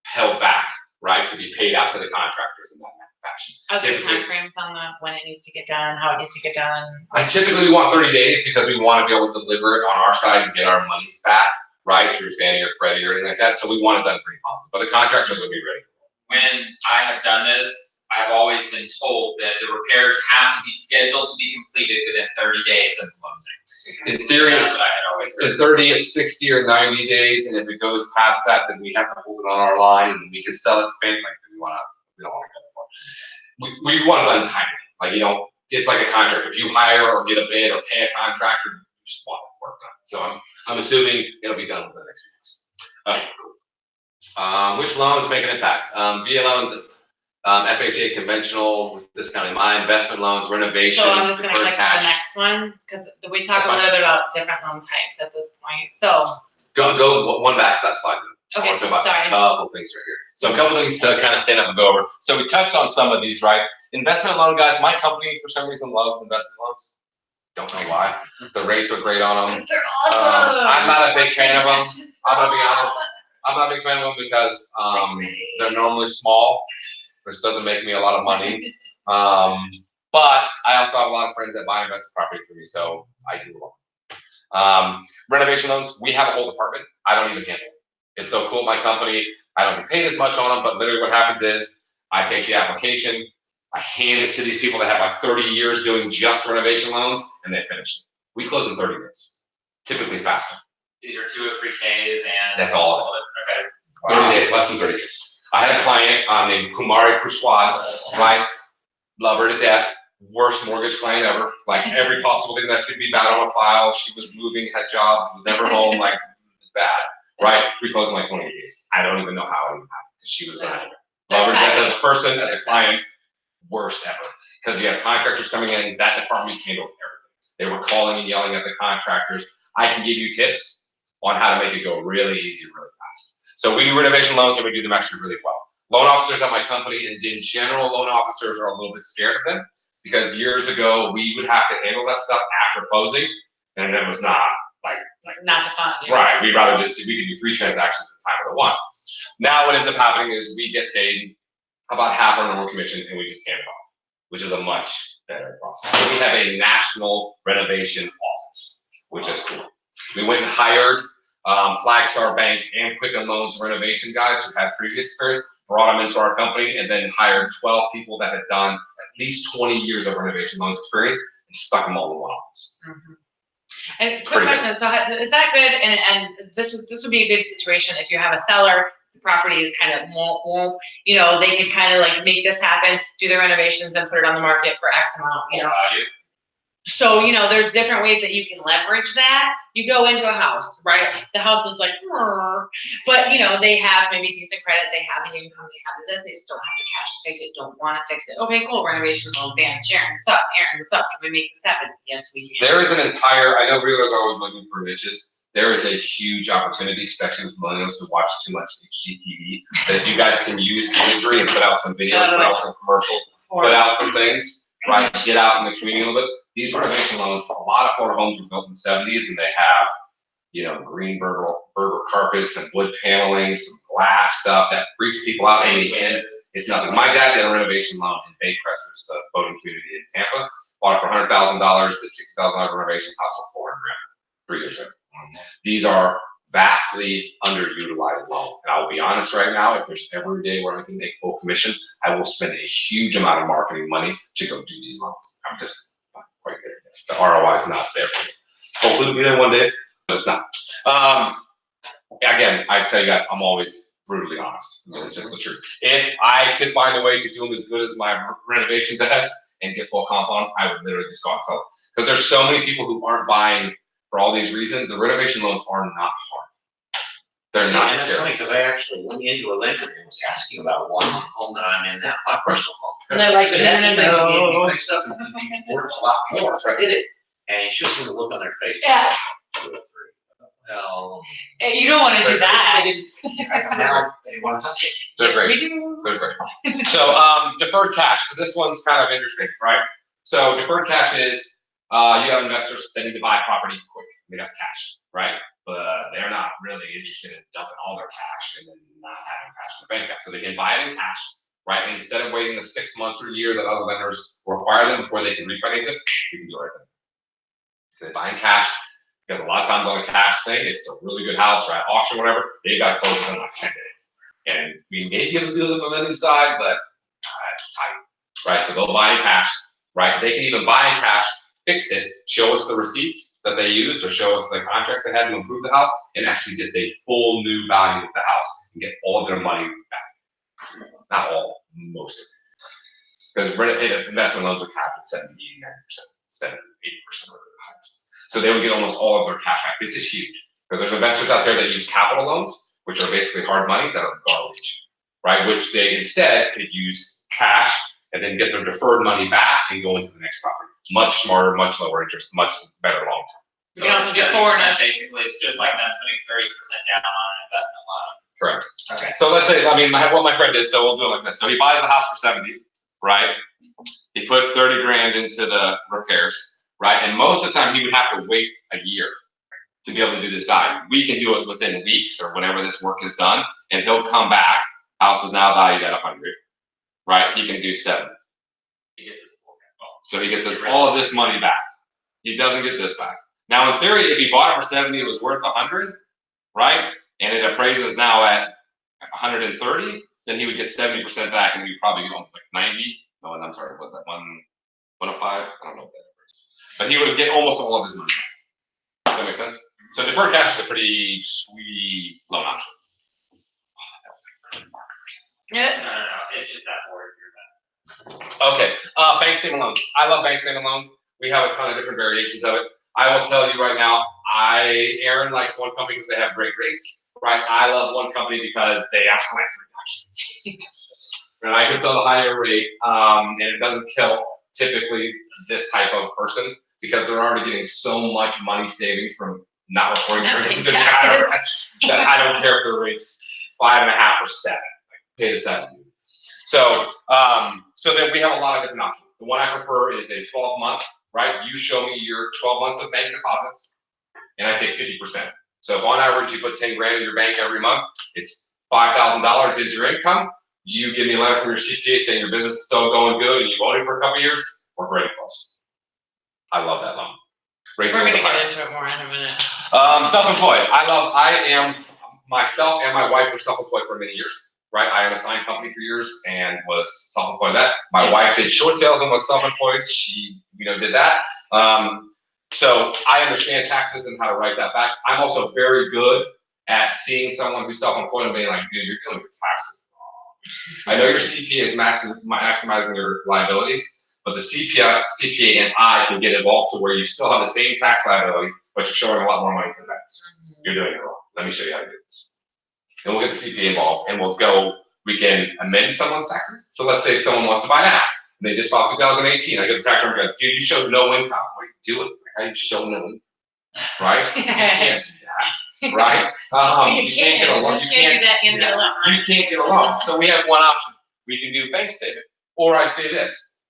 held back, right, to be paid out to the contractors in that fashion. Are there timeframes on when it needs to get done, how it needs to get done? I typically want 30 days because we want to be able to deliver it on our side and get our monies back, right, through Fannie or Freddie or anything like that. So we want it done pretty promptly, but the contractors will be ready. When I have done this, I've always been told that the repairs have to be scheduled to be completed within 30 days. That's one thing. In theory, That's what I had always heard. in 30, it's 60 or 90 days, and if it goes past that, then we have to hold it on our line, and we can sell it to Fannie. Like we don't want to go that far. We want it done timely. Like, you know, it's like a contract. If you hire or get a bid or pay a contractor, you just want the work done. So I'm assuming it'll be done within the next few weeks. Okay. Which loans make an impact? VA loans, FHA conventional, discounting my investment loans, renovation. So I'm just gonna deferred click to cash. the next one, because we talked That's a fine. little bit about different loan types at this point, so, Go one back to that slide. I okay, want to talk about sorry. a couple things right here. So a couple things to kind of stand up and go over. So we touched on some of these, right? Investment loan guys, my company for some reason loves investment loans. Don't know why. The rates are great on them. They're awesome. I'm not a big fan of them. I'm gonna be honest. I'm not a big fan of them because they're normally small, which doesn't make me a lot of money. But I also have a lot of friends that buy investment property for me, so I do them. Renovation loans, we have a whole department. I don't even handle it. It's so cool, my company, I don't get paid as much on them, but literally what happens is I take the application, I hand it to these people that have like 30 years doing just renovation loans, and they finish it. We close in 30 days, typically faster. These are 2 or 3 Ks and. That's all of it. Okay. 30 days, less than 30 days. I had a client named Kumari Praswad, right? Love her to death. Worst mortgage client ever. Like every possible thing that could be bad on a file. She was moving, had jobs, was never home, like bad, right? We closed in like 20 days. I don't even know how it even happened because she was love her to death as a person, as a client, worst ever. Because you have contractors coming in, that department handled everything. They were calling and yelling at the contractors. I can give you tips on how to make it go really easy, really fast. So we do renovation loans and we do them actually really well. Loan officers at my company, and in general, loan officers are a little bit scared of them because years ago we would have to handle that stuff after closing, and it was not like Not the fun. Yeah. right. We'd rather we could do 3 transactions at the time of the one. Now what ends up happening is we get paid about half our normal commission and we just hand it off, which is a much better process. So we have a national renovation office, which is cool. We went and hired Flagstar Banks and Quicken Loans renovation guys who had previous experience, brought them into our company, and then hired 12 people that had done at least 20 years of renovation loans experience and stuck them all in one office. Mm-hmm. And quick Pretty question, so is that good, and this would be a good situation if you have a seller, the property is kind of you know, they could kind of like make this happen, do the renovations and put it on the market for X amount, you know. So, you know, there's different ways that you can leverage that. You go into a house, right? The house is like, but you know, they have maybe decent credit, they have the income, they have the this, they just don't have the cash to fix it, don't want to fix it. Okay, cool, renovation loan, bam, Jarron, what's up? Erin, what's up? Can we make this happen? Yes, we can. There is an entire, I know realtors are always looking for niches. There is a huge opportunity, especially with millennials who watch too much HGTV, that if you guys can use imagery and put out some videos, put out some commercials, put out some things, right? Get out in the community a little bit. These renovation loans, a lot of Florida homes were built in the 70s and they have, you know, green Berger carpets and wood paneling, some glass stuff that freaks people out. In the end, it's nothing. My dad did a renovation loan in Baycrest, which is a boating community in Tampa. Bought it for $100,000, did $60,000 renovations, cost him $400,000, 3 years ago. These are vastly underutilized loans. And I will be honest right now, if there's ever a day where I can make full commission, I will spend a huge amount of marketing money to go do these loans. I'm just not quite there. The ROI is not there for me. Hopefully it'll be there one day, but it's not. Again, I tell you guys, I'm always brutally honest. I mean, it's just the truth. If I could find a way to do them as good as my renovation does and get full comp on, I would literally just go and sell it. Because there's so many people who aren't buying for all these reasons. The renovation loans are not hard. They're not And that's scary. funny, because I actually went into a lender and was asking about one home that I'm in now, my personal home. And they're like, So that's the thing that needed to no. be fixed up and it'd be worth a lot more, so I did it. And you should see the look on their face. Yeah. Well. You don't wanna do that. Now, they wanna touch it. They're Yes, great. we do. They're great. So deferred cash. So this one's kind of interesting, right? So deferred cash is you have investors that need to buy property quick. They have cash, right? But they're not really interested in dumping all their cash and then not having cash in the bank account. So they can buy it in cash, right? And instead of waiting the 6 months or a year that other lenders require them before they can refinance it, you can do it right then. So they buy in cash, because a lot of times on a cash thing, if it's a really good house, right, auction, whatever, they've got to close it in like 10 days. And we may be able to do it on the lending side, but it's tight, right? So they'll buy in cash, right? They can even buy in cash, fix it, show us the receipts that they used, or show us the contracts they had to improve the house, and actually get the full new value of the house and get all of their money back. Not all, most of it. Because investment loans are capped at 70, 90%, 70, 80% of the highest. So they would get almost all of their cash back. This is huge, because there's investors out there that use capital loans, which are basically hard money that are garbage, right? Which they instead could use cash and then get their deferred money back and go into the next property. Much smarter, much lower interest, much better long term. You can also get 70%, foreigners. basically, it's just like them putting 30% down on an investment loan. Correct. Okay. So let's say, I mean, what my friend did, so we'll do it like this. So he buys the house for 70, right? He puts 30 grand into the repairs, right? And most of the time he would have to wait a year to be able to do this value. We can do it within weeks or whenever this work is done, and he'll come back. House is now valued at 100, right? He can do 70. He gets his full well, So he gets all of this money back. He doesn't get this back. Now, in theory, if he bought it for 70, it was worth 100, right? And it appraises now at 130, then he would get 70% back, and we'd probably go like 90. No, I'm sorry, was that 105? I don't know what that is. But he would get almost all of his money back. Does that make sense? So deferred cash is a pretty sweet loan option. Yeah. no, it's just that forward. Okay, bank statement loans. I love bank statement loans. We have a ton of different variations of it. I will tell you right now, Erin likes one company because they have great rates, right? I love one company because they ask for nice reductions. And I can sell the higher rate, and it doesn't kill typically this type of person because they're already getting so much money savings from not reporting Not everything paying to the taxes. IRS that I don't care if the rate's 5.5 or 7. Pay the 7. So, so then we have a lot of different options. The one I prefer is a 12-month, right? You show me your 12 months of bank deposits, and I take 50%. So if on average you put 10 grand in your bank every month, it's $5,000 is your income. You give me a letter from your CPA saying your business is still going good and you've owned it for a couple of years, we're great close. I love that loan. We're gonna get into it more in a minute. Self-employed. I am myself and my wife were self-employed for many years. Right, I had a sign company for years and was self-employed. That my wife did short sales and was self-employed. She, did that. So I understand taxes and how to write that back. I'm also very good at seeing someone who's self-employed and being like, dude, you're doing your taxes wrong. I know your CPA is maximizing your liabilities, but the CPA and I can get involved to where you still have the same tax liability, but you're showing a lot more money to the banks. You're doing it wrong. Let me show you how to do this. And we'll get the CPA involved, and we can amend someone's taxes. So let's say someone wants to buy an app, and they just filed 2018. I get the tax return, dude, you showed no income. What are you doing? How do you show no income? Right? You can't do that, right? You can't get a loan. You can't do that and get a loan. You can't get a loan. So we have one option. We can do bank statement. Or I say this,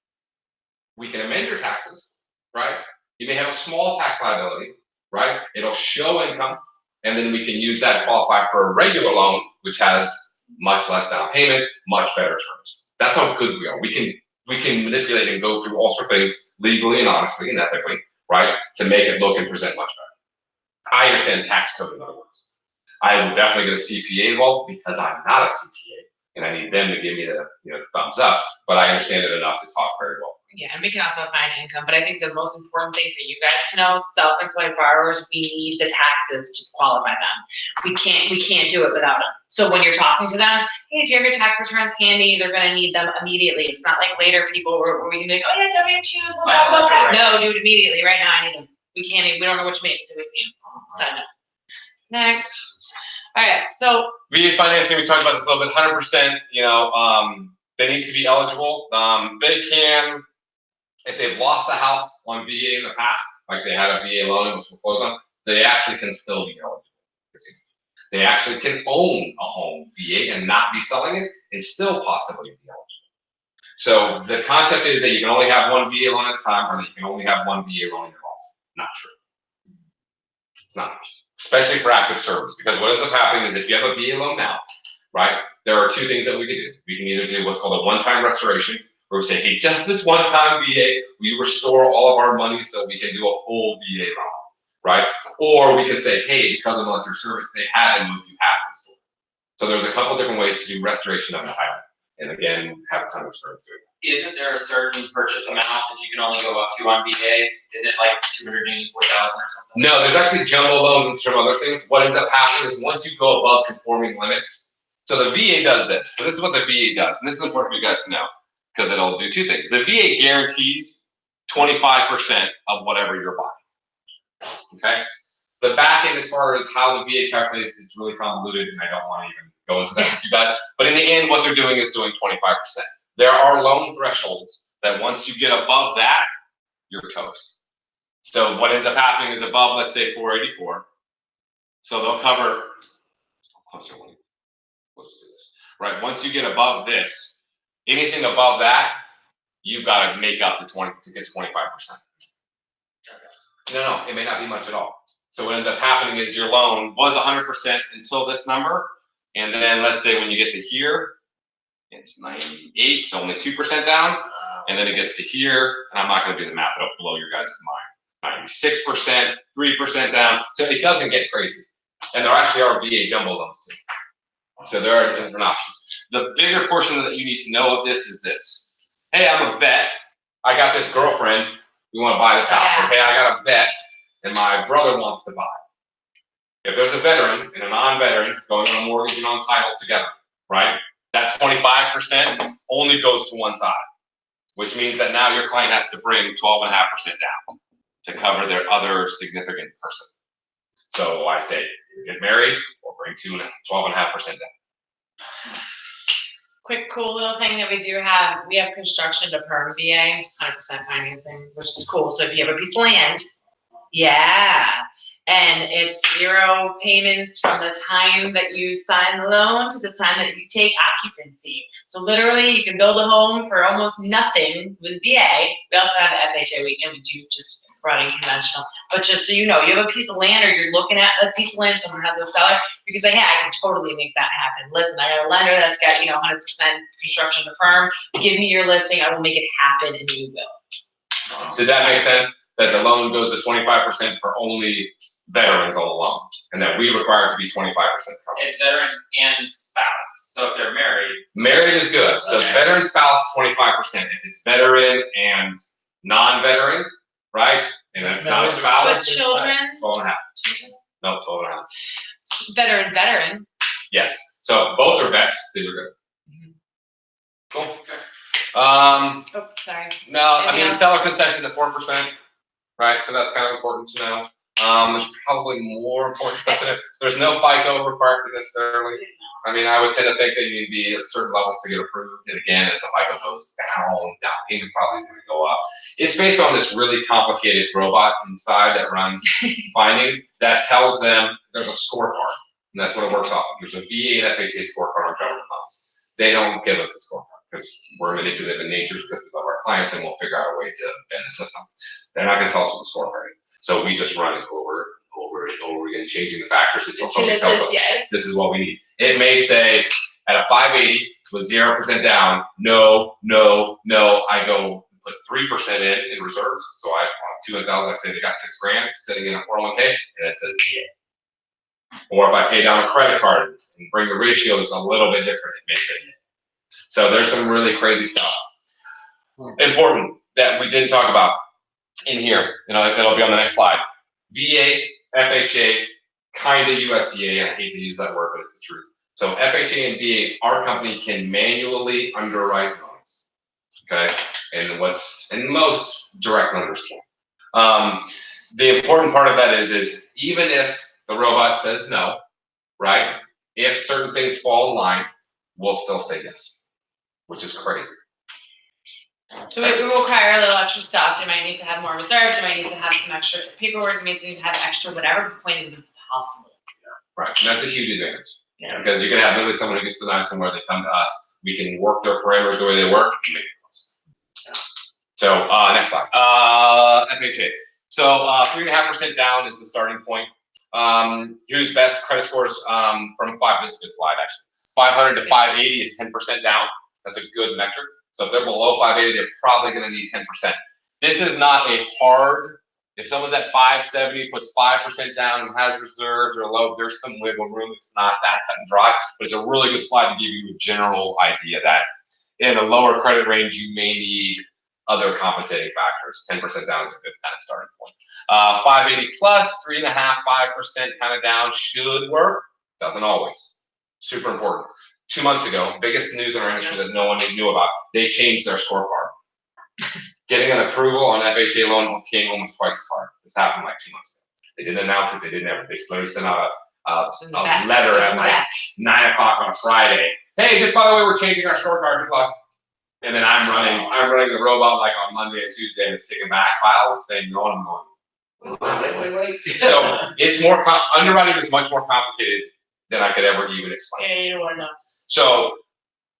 we can amend your taxes, right? You may have a small tax liability, right? It'll show income. And then we can use that to qualify for a regular loan, which has much less down payment, much better terms. That's how good we are. We can manipulate and go through all sorts of things legally and honestly and ethically, right, to make it look and present much better. I understand tax code in other words. I will definitely get a CPA involved because I'm not a CPA and I need them to give me the thumbs up, but I understand it enough to talk very well. Yeah, and we can also find income, but I think the most important thing for you guys to know, self-employed borrowers, we need the taxes to qualify them. We can't do it without them. So when you're talking to them, hey, do you have your tax returns handy? They're gonna need them immediately. It's not like later people where we can be like, oh yeah, W-2, we'll talk about that. No, do it immediately, right now, I need them. We don't know what to make until we see them. So no. Next. All right, so. VA financing, we talked about this a little bit, 100%, they need to be eligible. They can, if they've lost a house on VA in the past, like they had a VA loan and was foreclosed on, they actually can still be eligible. They actually can own a home VA and not be selling it and still possibly be eligible. So the concept is that you can only have one VA loan at a time, or that you can only have one VA loan in your life. Not true. It's not true. Especially for active service, because what ends up happening is if you have a VA loan now, right, there are two things that we can do. We can either do what's called a one-time restoration, where we say, hey, just this one time VA, we restore all of our money so we can do a full VA loan, right? Or we can say, hey, because of military service, they haven't moved, you have restored. So there's a couple different ways to do restoration of the title, and again, have a time of service to it. Isn't there a certain purchase amount that you can only go up to on VA? Isn't it like 284,000 or something? No, there's actually jumbo loans and some other things. What ends up happening is once you go above conforming limits, so the VA does this. So this is what the VA does, and this is important for you guys to know, because it'll do two things. The VA guarantees 25% of whatever you're buying, okay? The back end, as far as how the VA calculates, it's really convoluted, and I don't want to even go into that with you guys. But in the end, what they're doing is doing 25%. There are loan thresholds that once you get above that, you're toast. So what ends up happening is above, let's say 484. So they'll cover, closer, let's do this. Right, once you get above this, anything above that, you've got to make up to 20 to get 25%. No, it may not be much at all. So what ends up happening is your loan was 100% until this number, and then let's say when you get to here, it's 98, so only 2% down, and then it gets to here, and I'm not going to do the math, it'll blow your guys' mind. 96%, 3% down, so it doesn't get crazy. And there actually are VA jumbo loans too. So there are different options. The bigger portion that you need to know of this is this. Hey, I'm a vet. I got this girlfriend. We want to buy this house. Okay, I got a vet, and my brother wants to buy. If there's a veteran and a non-veteran going on a mortgage and on title together, right? That 25% only goes to one side, which means that now your client has to bring 12.5% down to cover their other significant person. So I say, get married or bring 12.5% down. Quick, cool little thing that we do have, we have construction to perm VA, 100% financing, which is cool. So if you have a piece of land, yeah. And it's 0 payments from the time that you sign the loan to the time that you take occupancy. So literally you can build a home for almost nothing with VA. We also have the FHA, and we do just running conventional. But just so you know, you have a piece of land or you're looking at a piece of land, someone has a seller, you can say, hey, I can totally make that happen. Listen, I got a lender that's got, 100% construction to perm. Give me your listing, I will make it happen, and you will. Did that make sense? That the loan goes to 25% for only veterans on the loan, and that we require it to be 25% covered. It's veteran and spouse. So if they're married. Married is good. So Okay. veteran spouse, 25%. If it's veteran and non-veteran, right? And that's not a With spouse, children, 12.5. No, 12.5. veteran. Yes. So both are vets, these are good. Mhm. Cool. Oh, sorry. No, I Anything mean, else? seller concessions at 4%, right? So that's kind of important to know. There's probably more important stuff in it. There's no FICO required necessarily. I mean, I would say the thing that you need to be at certain levels to get approved. And again, as the FICO goes down payment probably is going to go up. It's based on this really complicated robot inside that runs findings that tells them there's a scorecard, and that's what it works off of. There's a VA and FHA scorecard on government loans. They don't give us the scorecard because we're manipulative in nature because we love our clients, and we'll figure out a way to bend the system. They're not going to tell us what the scorecard is. So we just run it over and over again, changing the factors until somebody tells us this is what we need. It may say at a 580 with 0% down, no, I go put 3% in reserves. So I, on 2,000, I say they got $6,000 sitting in a 401k, and it says yeah. Or if I pay down a credit card and bring the ratios a little bit different, it may say yeah. So there's some really crazy stuff. Important. that we didn't talk about in here, it'll be on the next slide. VA, FHA, kind of USDA, and I hate to use that word, but it's the truth. So FHA and VA, our company can manually underwrite loans, okay? And most direct lenders can. The important part of that is even if the robot says no, right? If certain things fall in line, we'll still say yes, which is crazy. So we require a little extra stuff. You might need to have more reserves. You might need to have some extra paperwork. You might need to have extra whatever. The point is, it's possible. Right, and that's a huge advantage. Yeah. Because you can have literally someone who gets denied somewhere, they come to us, we can work their parameters the way they work and make it close. So, next slide. FHA. So, 3.5% down is the starting point. Here's best credit scores from 5. This is a good slide, actually. 500 to 580 is 10% down. That's a good metric. So if they're below 580, they're probably going to need 10%. This is not a hard. If someone's at 570, puts 5% down and has reserves or low, there's some wiggle room. It's not that cut and dry, but it's a really good slide to give you a general idea that in a lower credit range, you may need other compensating factors. 10% down is a good kind of starting point. 580 plus, 3.5%, 5% kind of down should work. Doesn't always. Super important. 2 months ago, biggest news in our industry that no one knew about, they changed their scorecard. Getting an approval on FHA loan came almost twice as hard. This happened like 2 months ago. They didn't announce it, they didn't ever. They literally sent out a letter at like 9 o'clock on a Friday. Hey, just by the way, we're changing our scorecard, good luck. And then I'm running the robot like on Monday and Tuesday, and it's taking back files saying no, I'm going. Wait. So it's more, underwriting is much more complicated than I could ever even explain. Yeah, you don't know. So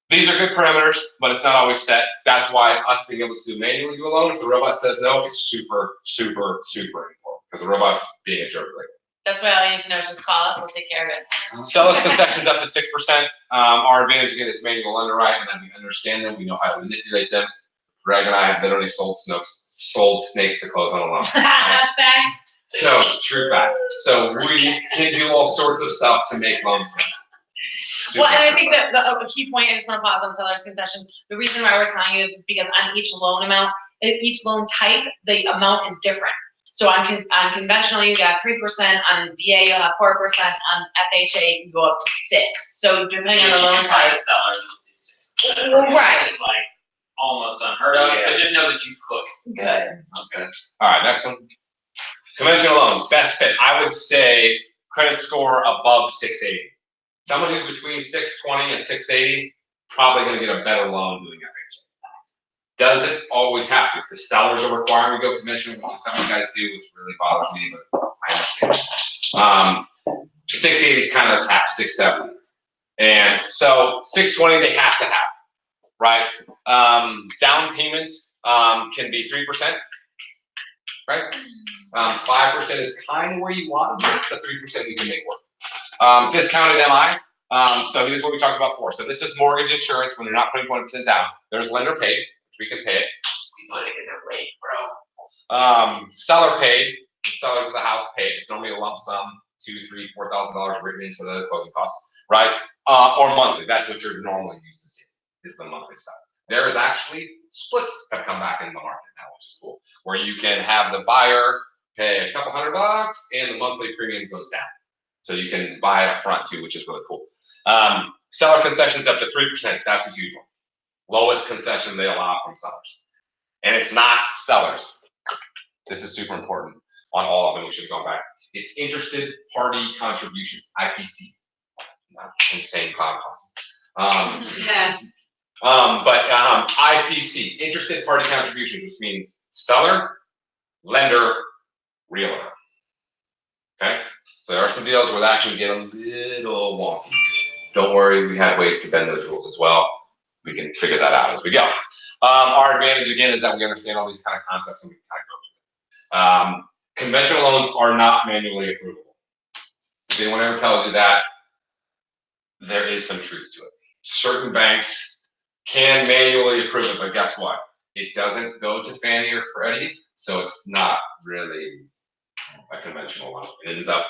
these are good parameters, but it's not always set. That's why us being able to manually do a loan if the robot says no is super, super, super important because the robot's being a jerk right now. That's why all you need to know is just call us. We'll take care of it. Seller's concessions up to 6%. Our advantage again is manual underwrite, and then we understand them. We know how to manipulate them. Greg and I have literally sold snakes to close on a loan. Thanks. So true fact. So we can do all sorts of stuff to make loans. Well, and I think that the key point, I just want to pause on seller's concessions. The reason why we're telling you is because on each loan amount, each loan type, the amount is different. So on conventional, you got 3%. On VA, you have 4%. On FHA, you can go up to 6%. So depending on the loan type. Right. It's like almost unheard of, Yeah. but just know that you could. Good. Okay. All right, next one. Conventional loans, best fit. I would say credit score above 680. Someone who's between 620 and 680, probably going to get a better loan doing FHA. Does it always have to? The sellers are requiring we go conventional, which is something you guys do, which really bothers me, but I understand. 680 is kind of the cap, 670. And so 620 they have to have, right? Down payments can be 3%, right? 5% is kind of where you want to be, but 3% you can make work. Discounted MI. So here's what we talked about before. So this is mortgage insurance when you're not putting 20% down. There's lender paid, which we can pay it. We put it in a rate, bro. Seller paid. The sellers of the house paid. It's normally a lump sum, $2,000, $3,000, $4,000 written into the closing costs, right? Or monthly. That's what you're normally used to seeing. Is the monthly stuff. There is actually splits have come back in the market now, which is cool, where you can have the buyer pay a couple $100 and the monthly premium goes down. So you can buy it up front too, which is really cool. Seller concessions up to 3%. That's a huge one. Lowest concession they allow from sellers. And it's not sellers. This is super important on all of them. We should have gone back. It's interested party contributions, IPC. Not insane cloud costs. Yes. IPC, interested party contributions, which means seller, lender, realtor. Okay? So there are some deals where that can get a little wonky. Don't worry, we have ways to bend those rules as well. We can figure that out as we go. Our advantage again is that we understand all these kind of concepts and we can kind of go through it. Conventional loans are not manually approvable. If anyone ever tells you that, there is some truth to it. Certain banks can manually approve it, but guess what? It doesn't go to Fannie or Freddie, so it's not really a conventional loan. It ends up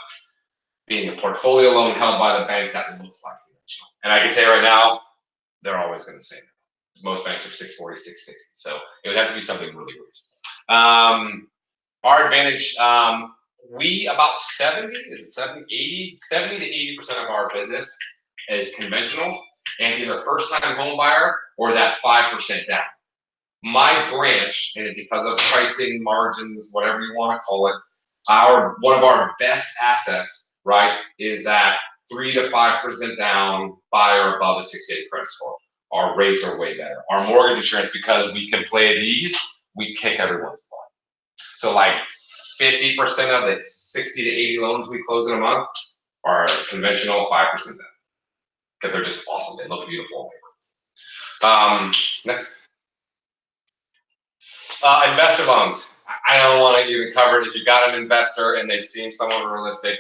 being a portfolio loan held by the bank that looks like conventional. And I can tell you right now, they're always going to say that. Most banks are 640, 660. So it would have to be something really weird. Our advantage, we about 70 to 80% of our business is conventional and either first time home buyer or that 5% down. My branch, and because of pricing, margins, whatever you want to call it, one of our best assets, right, is that 3 to 5% down buyer above a 680 credit score. Our rates are way better. Our mortgage insurance, because we can play these, we kick everyone's butt. So like 50% of the 60 to 80 loans we close in a month are conventional, 5% down. Because they're just awesome. They look beautiful on paper. Next. Investor loans. I don't want to even cover it. If you got an investor and they seem somewhat realistic,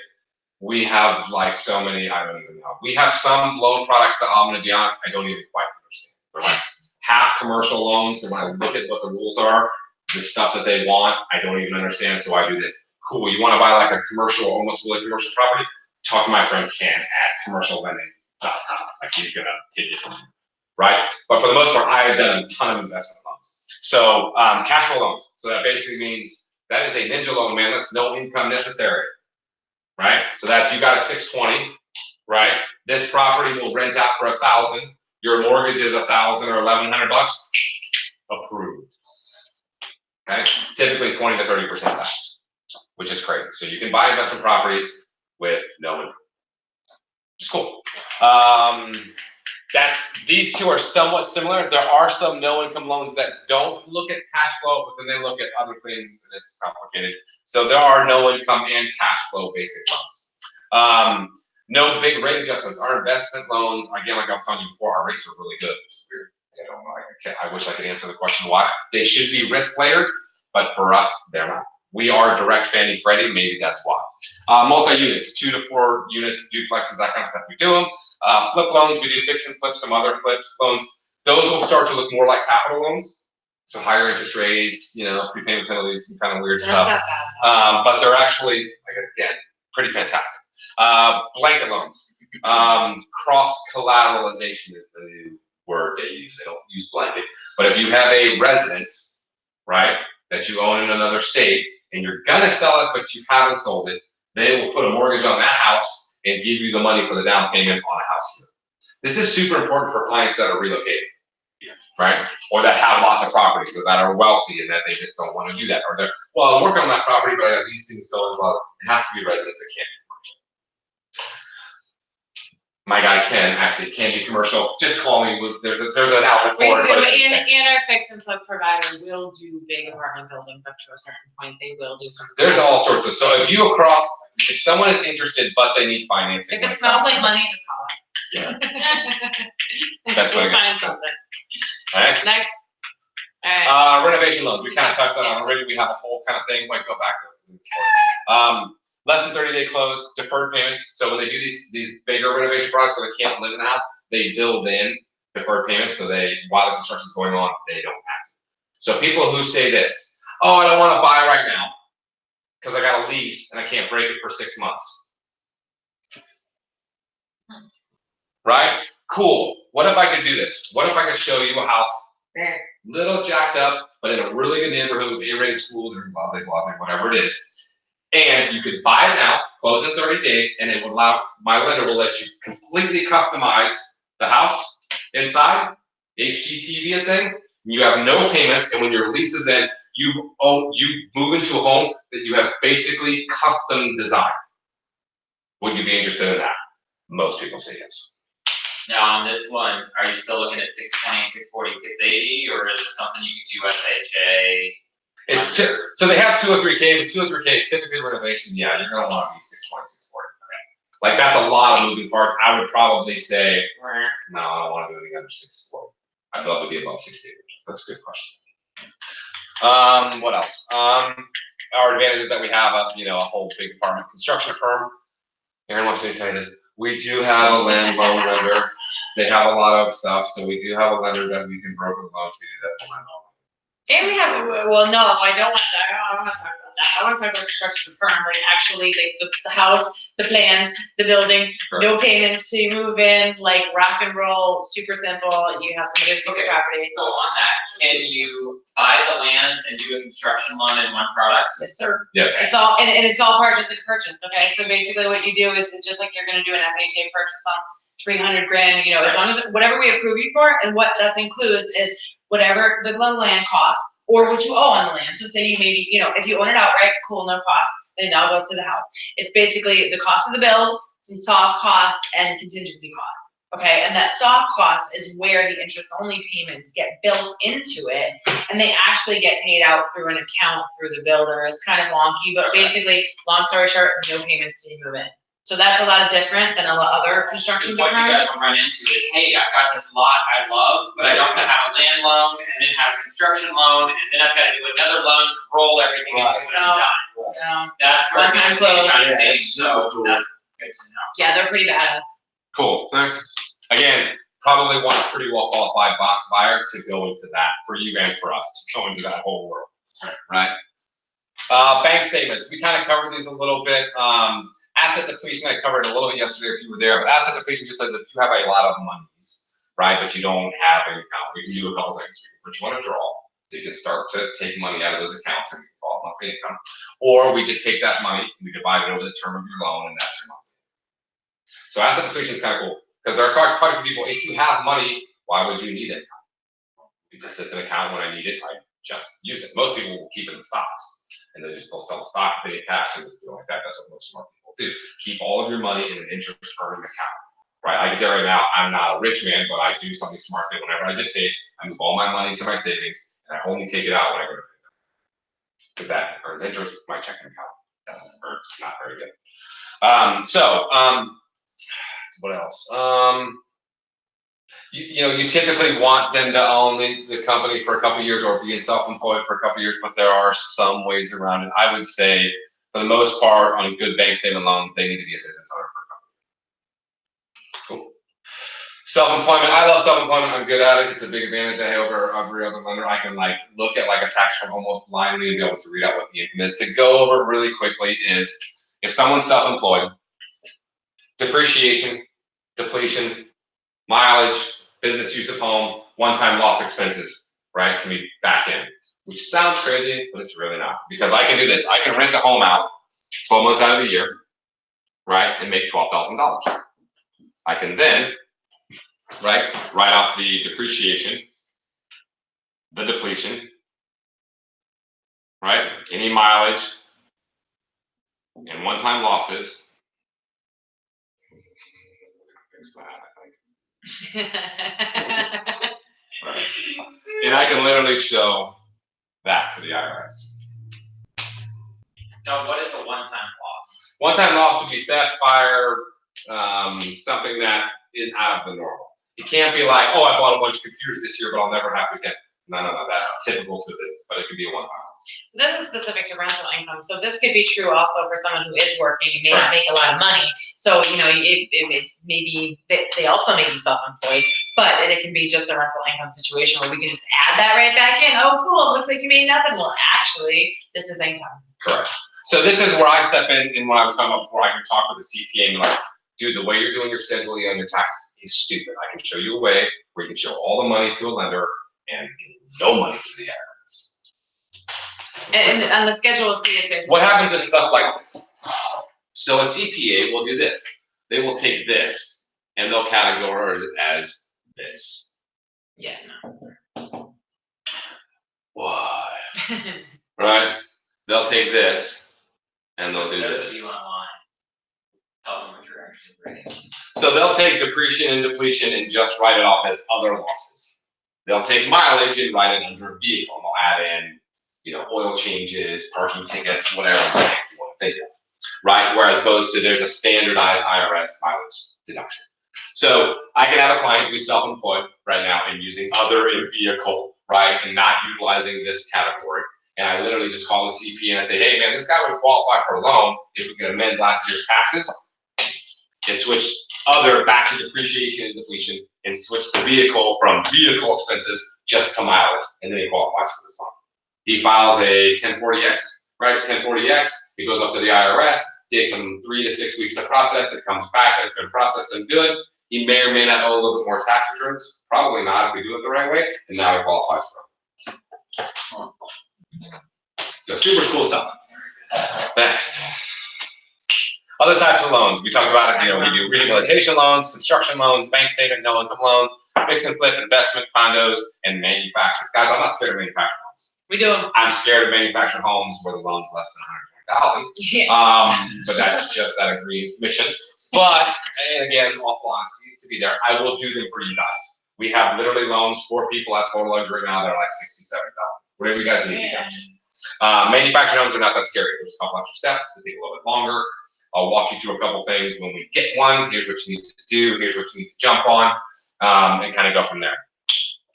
we have like so many, I don't even know. We have some loan products that I'm going to be honest, I don't even quite understand. They're like half commercial loans, and when I look at what the rules are, the stuff that they want, I don't even understand, so I do this. Cool, you want to buy like a commercial, almost fully commercial property? Talk to my friend Ken at commerciallending.com. Like he's going to take it from you, right? But for the most part, I have done a ton of investment loans. So cash flow loans. So that basically means that is a ninja loan, man. That's no income necessary, right? So that's, you got a 620, right? This property will rent out for 1,000. Your mortgage is 1,000 or 1,100 bucks. Approved. Okay, typically 20 to 30% down, which is crazy. So you can buy investment properties with no income. It's cool. These two are somewhat similar. There are some no income loans that don't look at cash flow, but then they look at other things, and it's complicated. So there are no income and cash flow basic loans. No big rate adjustments. Our investment loans, again, like I was telling you before, our rates are really good, which is weird. I don't know. I wish I could answer the question why. They should be risk layered, but for us, they're not. We are direct Fannie Freddie, maybe that's why. Multi-units, 2 to 4 units, duplexes, that kind of stuff, we do them. Flip loans, we do fix and flip, some other flip loans. Those will start to look more like capital loans. So higher interest rates, prepayment penalties, some kind of weird stuff. But they're actually, again, pretty fantastic. Blanket loans. Cross-collateralization is the new word they use. They don't use blanket. But if you have a residence, right, that you own in another state, and you're gonna sell it, but you haven't sold it, they will put a mortgage on that house and give you the money for the down payment on a house here. This is super important for clients that are relocating, right? Or that have lots of properties, or that are wealthy and that they just don't want to do that. Or they're, well, I'm working on that property, but I have these things going well. It has to be residence, it can't be commercial. My guy Ken actually can be commercial. Just call me. There's an outlet for We it. do, But it's and our fix and flip provider will do big apartment buildings up to a certain point. They will do some. there's all sorts of, so if someone is interested but they need financing. If it smells like money, just call us. Yeah. That's what I We'll got. find something. Next. Alright. Renovation loans. We kind of touched on it already. We have a whole kind of thing. Might go back to this. Less than 30-day close, deferred payments. So when they do these bigger renovation projects where they can't live in the house, they build in deferred payments. So while the construction's going on, they don't have to. So people who say this, oh, I don't want to buy right now because I got a lease and I can't break it for 6 months. Right? Cool. What if I could do this? What if I could show you a house, little jacked up, but in a really good neighborhood with A-rated schools or blah, whatever it is. And you could buy it now, close in 30 days, and it would allow, my lender will let you completely customize the house inside, HGTV thing. You have no payments, and when your lease is in, you move into a home that you have basically custom designed. Would you be interested in that? Most people say yes. Now on this one, are you still looking at 620, 640, 680, or is it something you could do FHA? So they have 2 or 3K, but 2 or 3K typically renovation, yeah, you're gonna want to be 620, 640. Okay. Like that's a lot of moving parts. I would probably say, no, I don't want to do anything under 640. I'd love to be above 680. That's a good question. What else? Our advantage is that we have a whole big apartment construction firm. Erin wants me to say this. We do have a land loan lender. They have a lot of stuff, so we do have a lender that we can broker loans to that land loan. And we have, well, no, I don't want that, I don't wanna talk about that, I wanna talk about construction currently, actually, like, the house, the plans, the building, no payments till you move in, like, rock and roll, super simple, you have somebody's piece of property. So on that, can you buy the land and do a construction loan in one product? Yes, sir. Yes. It's all, and it's all purchase and purchase, okay, so basically what you do is, it's just like you're gonna do an FHA purchase on 300 grand, you know, as long as, whatever we approve you for, and what that includes is whatever the land costs, or what you owe on the land. So say you maybe, you know, if you own it outright, cool, no cost, then it all goes to the house. It's basically the cost of the build, some soft costs, and contingency costs, okay? And that soft cost is where the interest-only payments get built into it, and they actually get paid out through an account through the builder. It's kind of wonky, but basically, long story short, no payments till you move in. So that's a lot different than a lot of other construction What you backgrounds. guys will run into is, hey, I've got this lot I love, but I don't know how to land loan, and then have a construction loan, and then I've gotta do another loan, roll everything into it, and I'm done. That's where it One-time gets to be close. kind of Yeah, thing, it's so super cool. that's good to know. Yeah, they're pretty badass. Cool, next. Again, probably want a pretty well qualified buyer to go into that, for you and for us, to go into that whole world, right? Bank statements, we kind of covered these a little bit. Asset depletion, I covered a little bit yesterday if you were there, but asset depletion just says if you have a lot of monies, right, but you don't have an account, we can do a couple things. We can put you on a draw, so you can start to take money out of those accounts and call it monthly income. Or we just take that money, we divide it over the term of your loan, and that's your monthly. So asset depletion is kind of cool, because there are quite a few people, if you have money, why would you need it? Because it's an account, when I need it, I just use it. Most people will keep it in stocks, and they just don't sell the stock, pay cash, and just do it like that. That's what most smart people do. Keep all of your money in an interest earning account, right? I can tell you right now, I'm not a rich man, but I do something smart that whenever I get paid, I move all my money to my savings, and I only take it out when I go to pay them. Because that earns interest, my checking account doesn't earn, it's not very good. What else? You typically want them to own the company for a couple of years or be self-employed for a couple of years, but there are some ways around it. I would say, for the most part, on good bank statement loans, they need to be a business owner for a company. Cool. Self-employment, I love self-employment. I'm good at it. It's a big advantage I have over every other lender. I can look at a tax return almost blindly and be able to read out what the income is. To go over really quickly is, if someone's self-employed, depreciation, depletion, mileage, business use of home, one-time loss expenses, right, can be back in, which sounds crazy, but it's really not, because I can do this. I can rent a home out 12 months out of the year, right, and make $12,000. I can then, right, write off the depreciation, the depletion, right, any mileage, and one-time losses. Fix that, I think. Right. And I can literally show that to the IRS. Now, what is a one-time loss? One-time loss would be theft, fire, something that is out of the normal. It can't be like, oh, I bought a bunch of computers this year, but I'll never have it again. No, that's typical to business, but it could be a one-time loss. This is specific to rental income, so this could be true also for someone who is working, and may not make a lot of money. So, it maybe they also may be self-employed, but it can be just a rental income situation where we can just add that right back in. Oh, cool, it looks like you made nothing. Well, actually, this is income. Correct. So this is where I step in what I was talking about before. I can talk with the CPA and be like, dude, the way you're doing your scheduling on your taxes is stupid. I can show you a way where you can show all the money to a lender and no money to the IRS. And on the Schedule C, it's basically. What happens is stuff like this. So a CPA will do this. They will take this and they'll categorize it as this. Yeah, no. Why? Right? They'll take this and they'll do That's this. what you online. Tell them what you're actually writing. So they'll take depreciation and depletion and just write it off as other losses. They'll take mileage and write it under a vehicle. And they'll add in, oil changes, parking tickets, whatever you want to think of, right? Whereas opposed to there's a standardized IRS mileage deduction. So I can have a client who's self-employed right now and using other in vehicle, right, and not utilizing this category. And I literally just call the CPA and I say, hey man, this guy would qualify for a loan if we can amend last year's taxes and switch other back to depreciation and depletion and switch the vehicle from vehicle expenses just to mileage, and then he qualifies for this loan. He files a 1040X, right? 1040X, it goes up to the IRS, takes him 3 to 6 weeks to process, it comes back, it's been processed and good. He may or may not owe a little bit more tax returns, probably not if we do it the right way, and now he qualifies for it. So super cool stuff. Next. Other types of loans, we talked about it, we do rehabilitation loans, construction loans, bank statement, no income loans, fix and flip, investment, condos, and manufactured. Guys, I'm not scared of manufactured homes. We do them. I'm scared of manufactured homes where the loan's less than $120,000. Yeah. But that's just that agreed mission. But, and again, awful honesty to be there, I will do them for you guys. We have literally loans for people at Total Luxury right now that are like $67,000. Whatever you guys need to get. Manufactured homes are not that scary. There's a couple extra steps that take a little bit longer. I'll walk you through a couple things when we get one. Here's what you need to do. Here's what you need to jump on, and kind of go from there.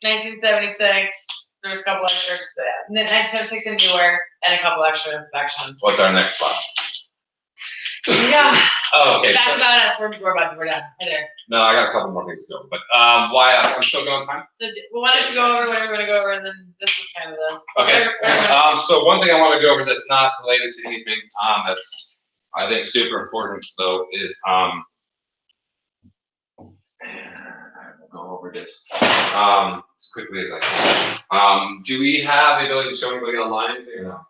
1976. There's a couple extras. 1976 and newer, and a couple extra inspections. What's our next slide? Yeah. Oh, okay. That's So, about us. We're done. Right there. no, I got a couple more things to go. But why us? I'm still going time. So, well, why don't you go over whatever we're gonna go over, and then this is kind of the. Okay. So one thing I want to go over that's not related to anything that's I think super important though is I will go over this as quickly as I can. Do we have the ability to show anybody online? Or no?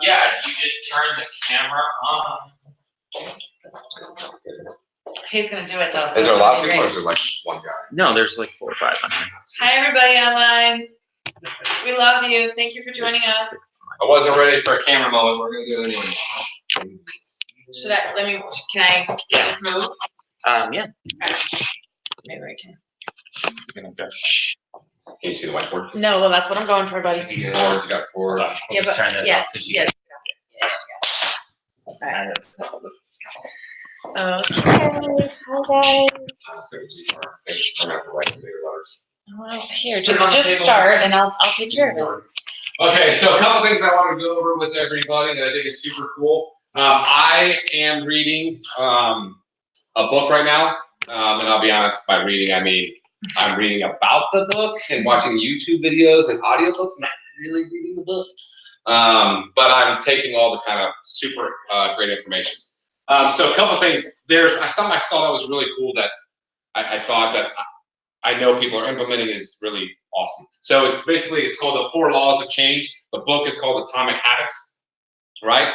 Yeah, you just turn the camera on. He's gonna do it though. Is there a lot of people or is there like one guy? No, there's like 4 or 5 on here. Hi, everybody online. We love you. Thank you for joining us. I wasn't ready for a camera moment. We're gonna do it anyway. Can I get this move? Yeah. Maybe I can. Can you see the whiteboard? No, well, that's what I'm going for, buddy. You got board. We'll Yeah, just but- turn this yeah, off because you yes. Okay. Okay, hi guys. Here, just start and I'll take care of it. Okay, so a couple things I want to go over with everybody that I think is super cool. I am reading a book right now, and I'll be honest, by reading I mean I'm reading about the book and watching YouTube videos and audiobooks, not really reading the book. But I'm taking all the kind of super great information. So a couple things. There's something I saw that was really cool that I thought that I know people are implementing is really awesome. So it's called the 4 Laws of Change. The book is called Atomic Habits, right?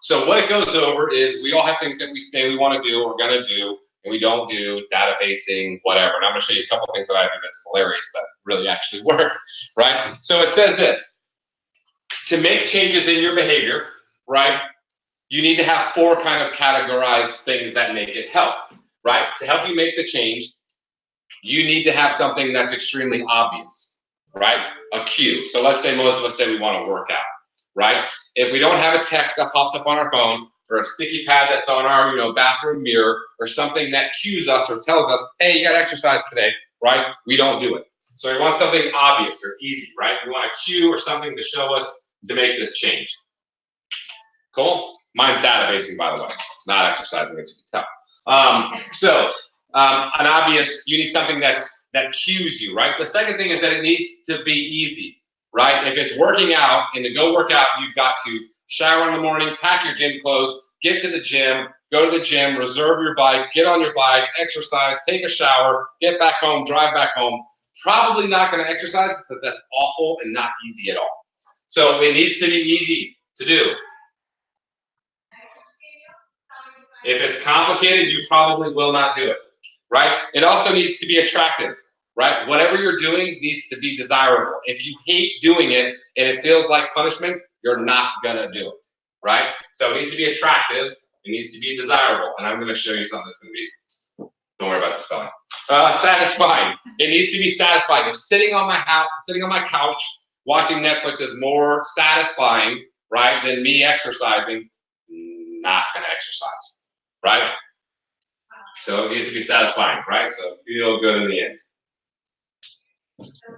So what it goes over is we all have things that we say we want to do, we're gonna do, and we don't do, databasing, whatever. And I'm gonna show you a couple things that I think that's hilarious that really actually work, right? So it says this, to make changes in your behavior, right? You need to have 4 kind of categorized things that make it help, right? To help you make the change, you need to have something that's extremely obvious, right? A cue. So let's say most of us say we want to work out, right? If we don't have a text that pops up on our phone or a sticky pad that's on our, bathroom mirror or something that cues us or tells us, hey, you got to exercise today, right? We don't do it. So we want something obvious or easy, right? We want a cue or something to show us to make this change. Cool? Mine's databasing, by the way, not exercising, as you can tell. An obvious, you need something that cues you, right? The second thing is that it needs to be easy, right? If it's working out and to go work out, you've got to shower in the morning, pack your gym clothes, get to the gym, go to the gym, reserve your bike, get on your bike, exercise, take a shower, get back home, drive back home. Probably not going to exercise because that's awful and not easy at all. So it needs to be easy to do. If it's complicated, you probably will not do it, right? It also needs to be attractive, right? Whatever you're doing needs to be desirable. If you hate doing it and it feels like punishment, you're not gonna do it, right? So it needs to be attractive, it needs to be desirable, and I'm gonna show you something that's gonna be, don't worry about the spelling. Satisfying. It needs to be satisfying. If sitting on my couch, watching Netflix is more satisfying, right, than me exercising, not gonna exercise. Right? So it needs to be satisfying, right? So feel good in the end.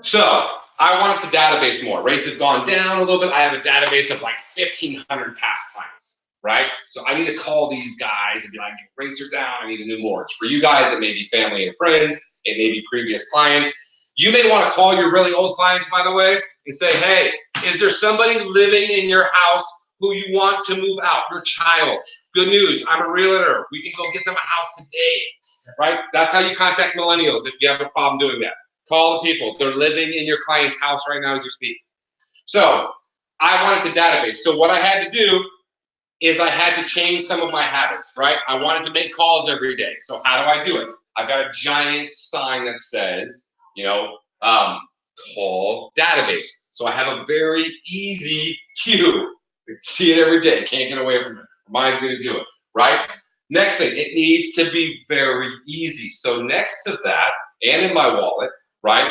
So I wanted to database more. Rates have gone down a little bit. I have a database of like 1,500 past clients, right? So I need to call these guys and be like, rates are down, I need a new mortgage. For you guys, it may be family and friends, it may be previous clients. You may want to call your really old clients, by the way, and say, hey, is there somebody living in your house who you want to move out? Your child. Good news, I'm a realtor. We can go get them a house today, right? That's how you contact millennials if you have a problem doing that. Call the people. They're living in your client's house right now as you speak. So I wanted to database. So what I had to do is I had to change some of my habits, right? I wanted to make calls every day. So how do I do it? I've got a giant sign that says, call database. So I have a very easy cue. See it every day. Can't get away from it. Reminds me to do it, right? Next thing, it needs to be very easy. So next to that, and in my wallet, right,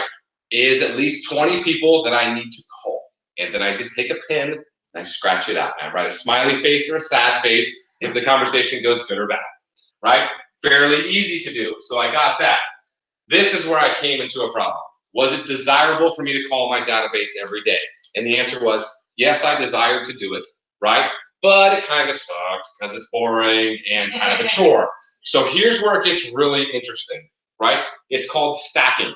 is at least 20 people that I need to call. And then I just take a pen and I scratch it out. I write a smiley face or a sad face if the conversation goes good or bad, right? Fairly easy to do. So I got that. This is where I came into a problem. Was it desirable for me to call my database every day? And the answer was, yes, I desired to do it, right? But it kind of sucked because it's boring and kind of a chore. So here's where it gets really interesting, right? It's called stacking,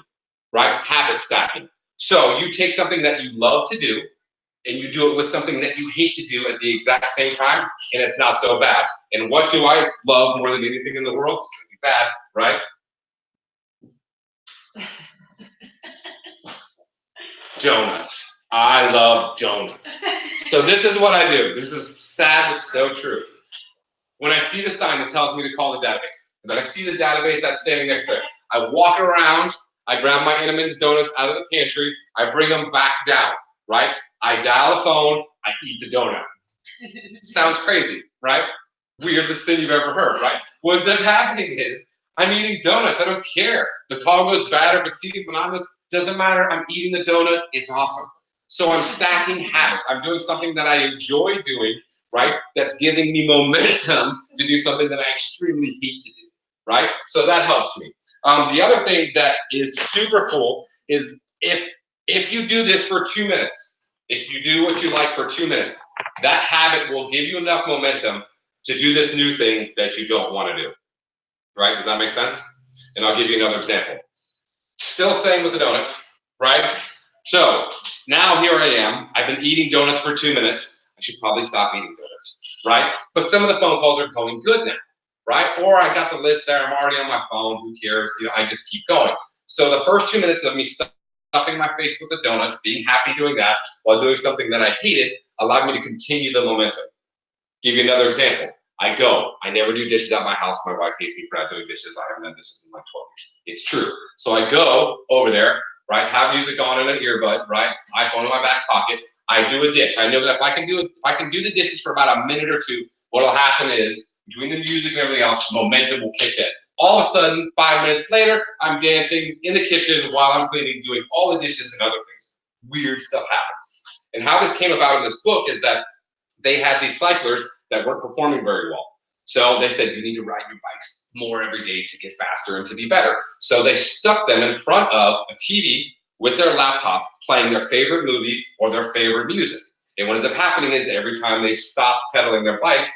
right? Habit stacking. So you take something that you love to do and you do it with something that you hate to do at the exact same time, and it's not so bad. And what do I love more than anything in the world? It's gonna be bad, right? Donuts. I love donuts. So this is what I do. This is sad, but so true. When I see the sign that tells me to call the database, and then I see the database that's standing next to it, I walk around, I grab my Entenmann's donuts out of the pantry, I bring them back down, right? I dial the phone, I eat the donut. Sounds crazy, right? Weirdest thing you've ever heard, right? What ends up happening is, I'm eating donuts, I don't care. The call goes bad or if it seems monotonous, doesn't matter, I'm eating the donut, it's awesome. So I'm stacking habits. I'm doing something that I enjoy doing, right? That's giving me momentum to do something that I extremely hate to do, right? So that helps me. The other thing that is super cool is if you do this for 2 minutes, if you do what you like for 2 minutes, that habit will give you enough momentum to do this new thing that you don't want to do, right? Does that make sense? And I'll give you another example. Still staying with the donuts, right? So now here I am. I've been eating donuts for 2 minutes. I should probably stop eating donuts, right? But some of the phone calls are going good now, right? Or I got the list there. I'm already on my phone. Who cares? I just keep going. So the first 2 minutes of me stuffing my face with the donuts, being happy doing that while doing something that I hated, allowed me to continue the momentum. Give you another example. I never do dishes at my house. My wife hates me for not doing dishes. I haven't done dishes in like 12 years. It's true. So I go over there, right? Have music on in an earbud, right? iPhone in my back pocket. I do a dish. I know that if I can do the dishes for about a minute or two, what'll happen is between the music and everything else, momentum will kick in. All of a sudden, 5 minutes later, I'm dancing in the kitchen while I'm cleaning, doing all the dishes and other things. Weird stuff happens. And how this came about in this book is that they had these cyclers that weren't performing very well. So they said, you need to ride your bikes more every day to get faster and to be better. So they stuck them in front of a TV with their laptop playing their favorite movie or their favorite music. And what ends up happening is every time they stopped pedaling their bike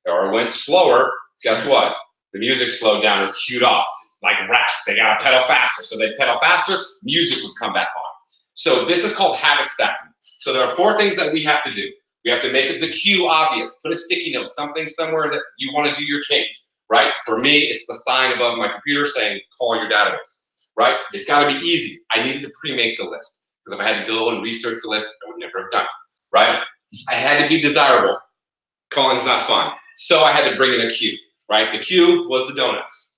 or went slower, guess what? The music slowed down or queued off. Like rats, they gotta pedal faster. So they pedal faster, music would come back on. So this is called habit stacking. So there are 4 things that we have to do. We have to make the cue obvious. Put a sticky note, something somewhere that you want to do your change, right? For me, it's the sign above my computer saying, call your database, right? It's got to be easy. I needed to pre-make the list because if I had to go and research the list, I would never have done it, right? I had to be desirable. Calling's not fun. So I had to bring in a cue, right? The cue was the donuts.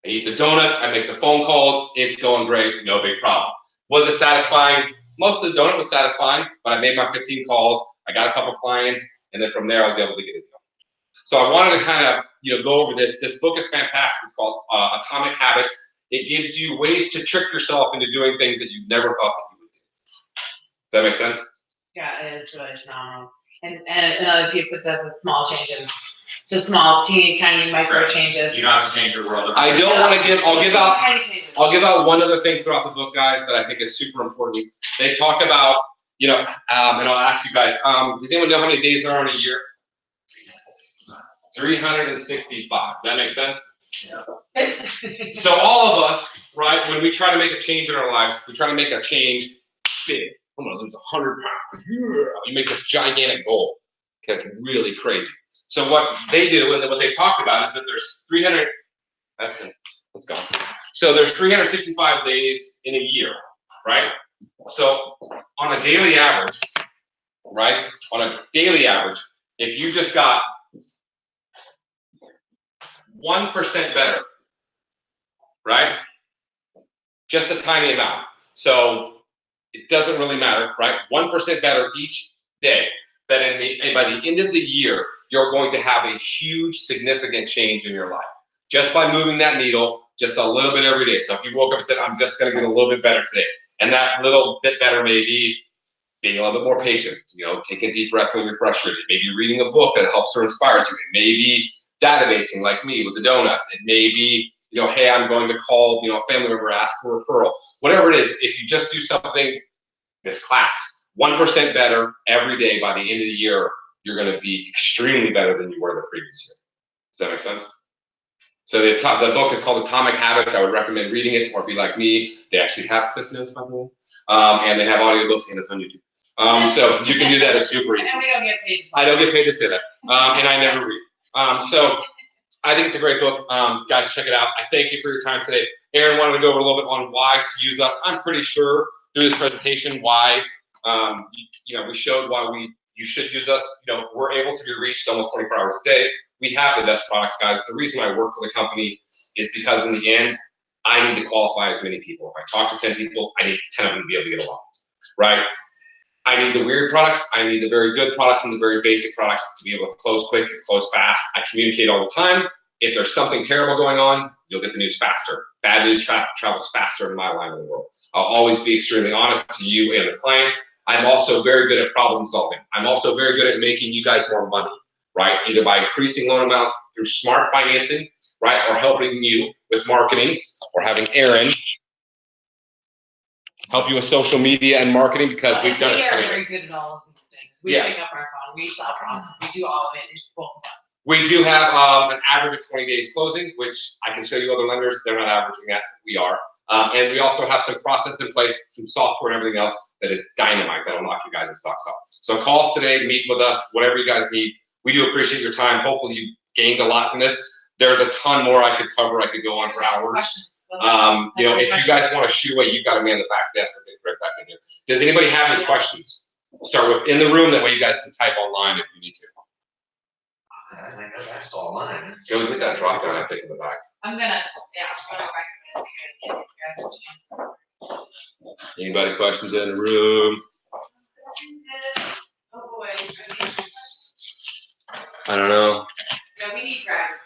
I eat the donuts, I make the phone calls, it's going great, no big problem. Was it satisfying? Most of the donut was satisfying, but I made my 15 calls. I got a couple clients, and then from there I was able to get it done. So I wanted to kind of go over this. This book is fantastic. It's called Atomic Habits. It gives you ways to trick yourself into doing things that you never thought that you would do. Does that make sense? Yeah, it is really phenomenal. And another piece that does is small changes. Just small, teeny, tiny micro changes. You don't have to change your world. I don't want to give. I'll give out one other thing throughout the book, guys, that I think is super important. They talk about, and I'll ask you guys. Does anyone know how many days there are in a year? 365. Does that make sense? So all of us, right, when we try to make a change in our lives, we try to make a change big. I'm gonna lose 100 pounds. You make this gigantic goal. Okay, it's really crazy. So what they do and what they talked about is that there's 300. Okay, let's go. So there's 365 days in a year, right? So on a daily average, right? On a daily average, if you just got 1% better, right? Just a tiny amount. So it doesn't really matter, right? 1% better each day. That by the end of the year, you're going to have a huge, significant change in your life. Just by moving that needle just a little bit every day. So if you woke up and said, I'm just gonna get a little bit better today, and that little bit better may be being a little bit more patient, taking a deep breath when you're frustrated, maybe reading a book that helps or inspires you, it may be databasing like me with the donuts, it may be, hey, I'm going to call, a family member, ask for a referral, whatever it is. If you just do something, this class, 1% better every day, by the end of the year, you're going to be extremely better than you were the previous year. Does that make sense? So the book is called Atomic Habits. I would recommend reading it, or be like me. They actually have cliff notes, by the way, and they have audiobooks, and it's on YouTube. So you can do that. It's super easy. And we don't get paid. I don't get paid to say that, and I never read. So I think it's a great book. Guys, check it out. I thank you for your time today. Erin wanted to go over a little bit on why to use us. I'm pretty sure through this presentation why we showed why you should use us. We're able to be reached almost 24 hours a day. We have the best products, guys. The reason I work for the company is because in the end, I need to qualify as many people. If I talk to 10 people, I need 10 of them to be able to get along, right? I need the weird products. I need the very good products and the very basic products to be able to close quick, close fast. I communicate all the time. If there's something terrible going on, you'll get the news faster. Bad news travels faster in my line of the world. I'll always be extremely honest to you and the client. I'm also very good at problem solving. I'm also very good at making you guys more money, right? Either by increasing loan amounts through smart financing, right? Or helping you with marketing, or having Erin help you with social media and marketing, because we've done it. We are very good at all of these things. We Yeah. pick up our phone, we solve problems, we do all of it, it's both of us. We do have an average of 20 days closing, which I can show you other lenders, they're not averaging that, we are. And we also have some process in place, some software and everything else that is dynamite, that'll knock you guys' socks off. So call us today, meet with us, whatever you guys need. We do appreciate your time. Hopefully you gained a lot from this. There's a ton more I could cover. I could go on for hours. If you guys want to shoot away, you've got a man in the back desk to get right back in here. Does anybody have any questions? We'll start with in the room, that way you guys can type online if you need to. I think that's all mine. Go get that drop down, I think, in the back. I'm gonna, I'll go back and give you guys a chance. Anybody questions in the room? Oh boy. I don't know. Yeah, we need drivers.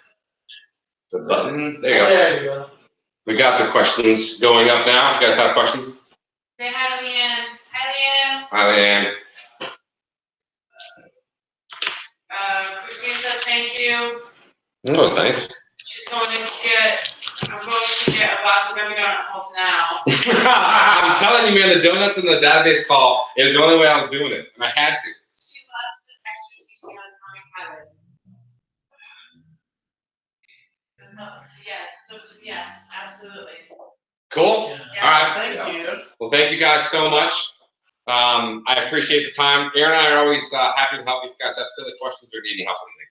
The button, there you go. There you go. We got the questions going up now. If you guys have questions? Say hi to Leanne. Hi Leanne. Hi, Leanne. Christine said thank you. That was nice. She's going to get, I'm going to get a box of Dunkin' Donuts now. I'm telling you, man, the donuts in the database call is the only way I was doing it, and I had to. She loves the extra sushi on Atomic Habits. Yes, absolutely. Cool. Yeah. All right. Thank you. Well, thank you guys so much. I appreciate the time. Erin and I are always happy to help you. If you guys have silly questions or need any help with anything.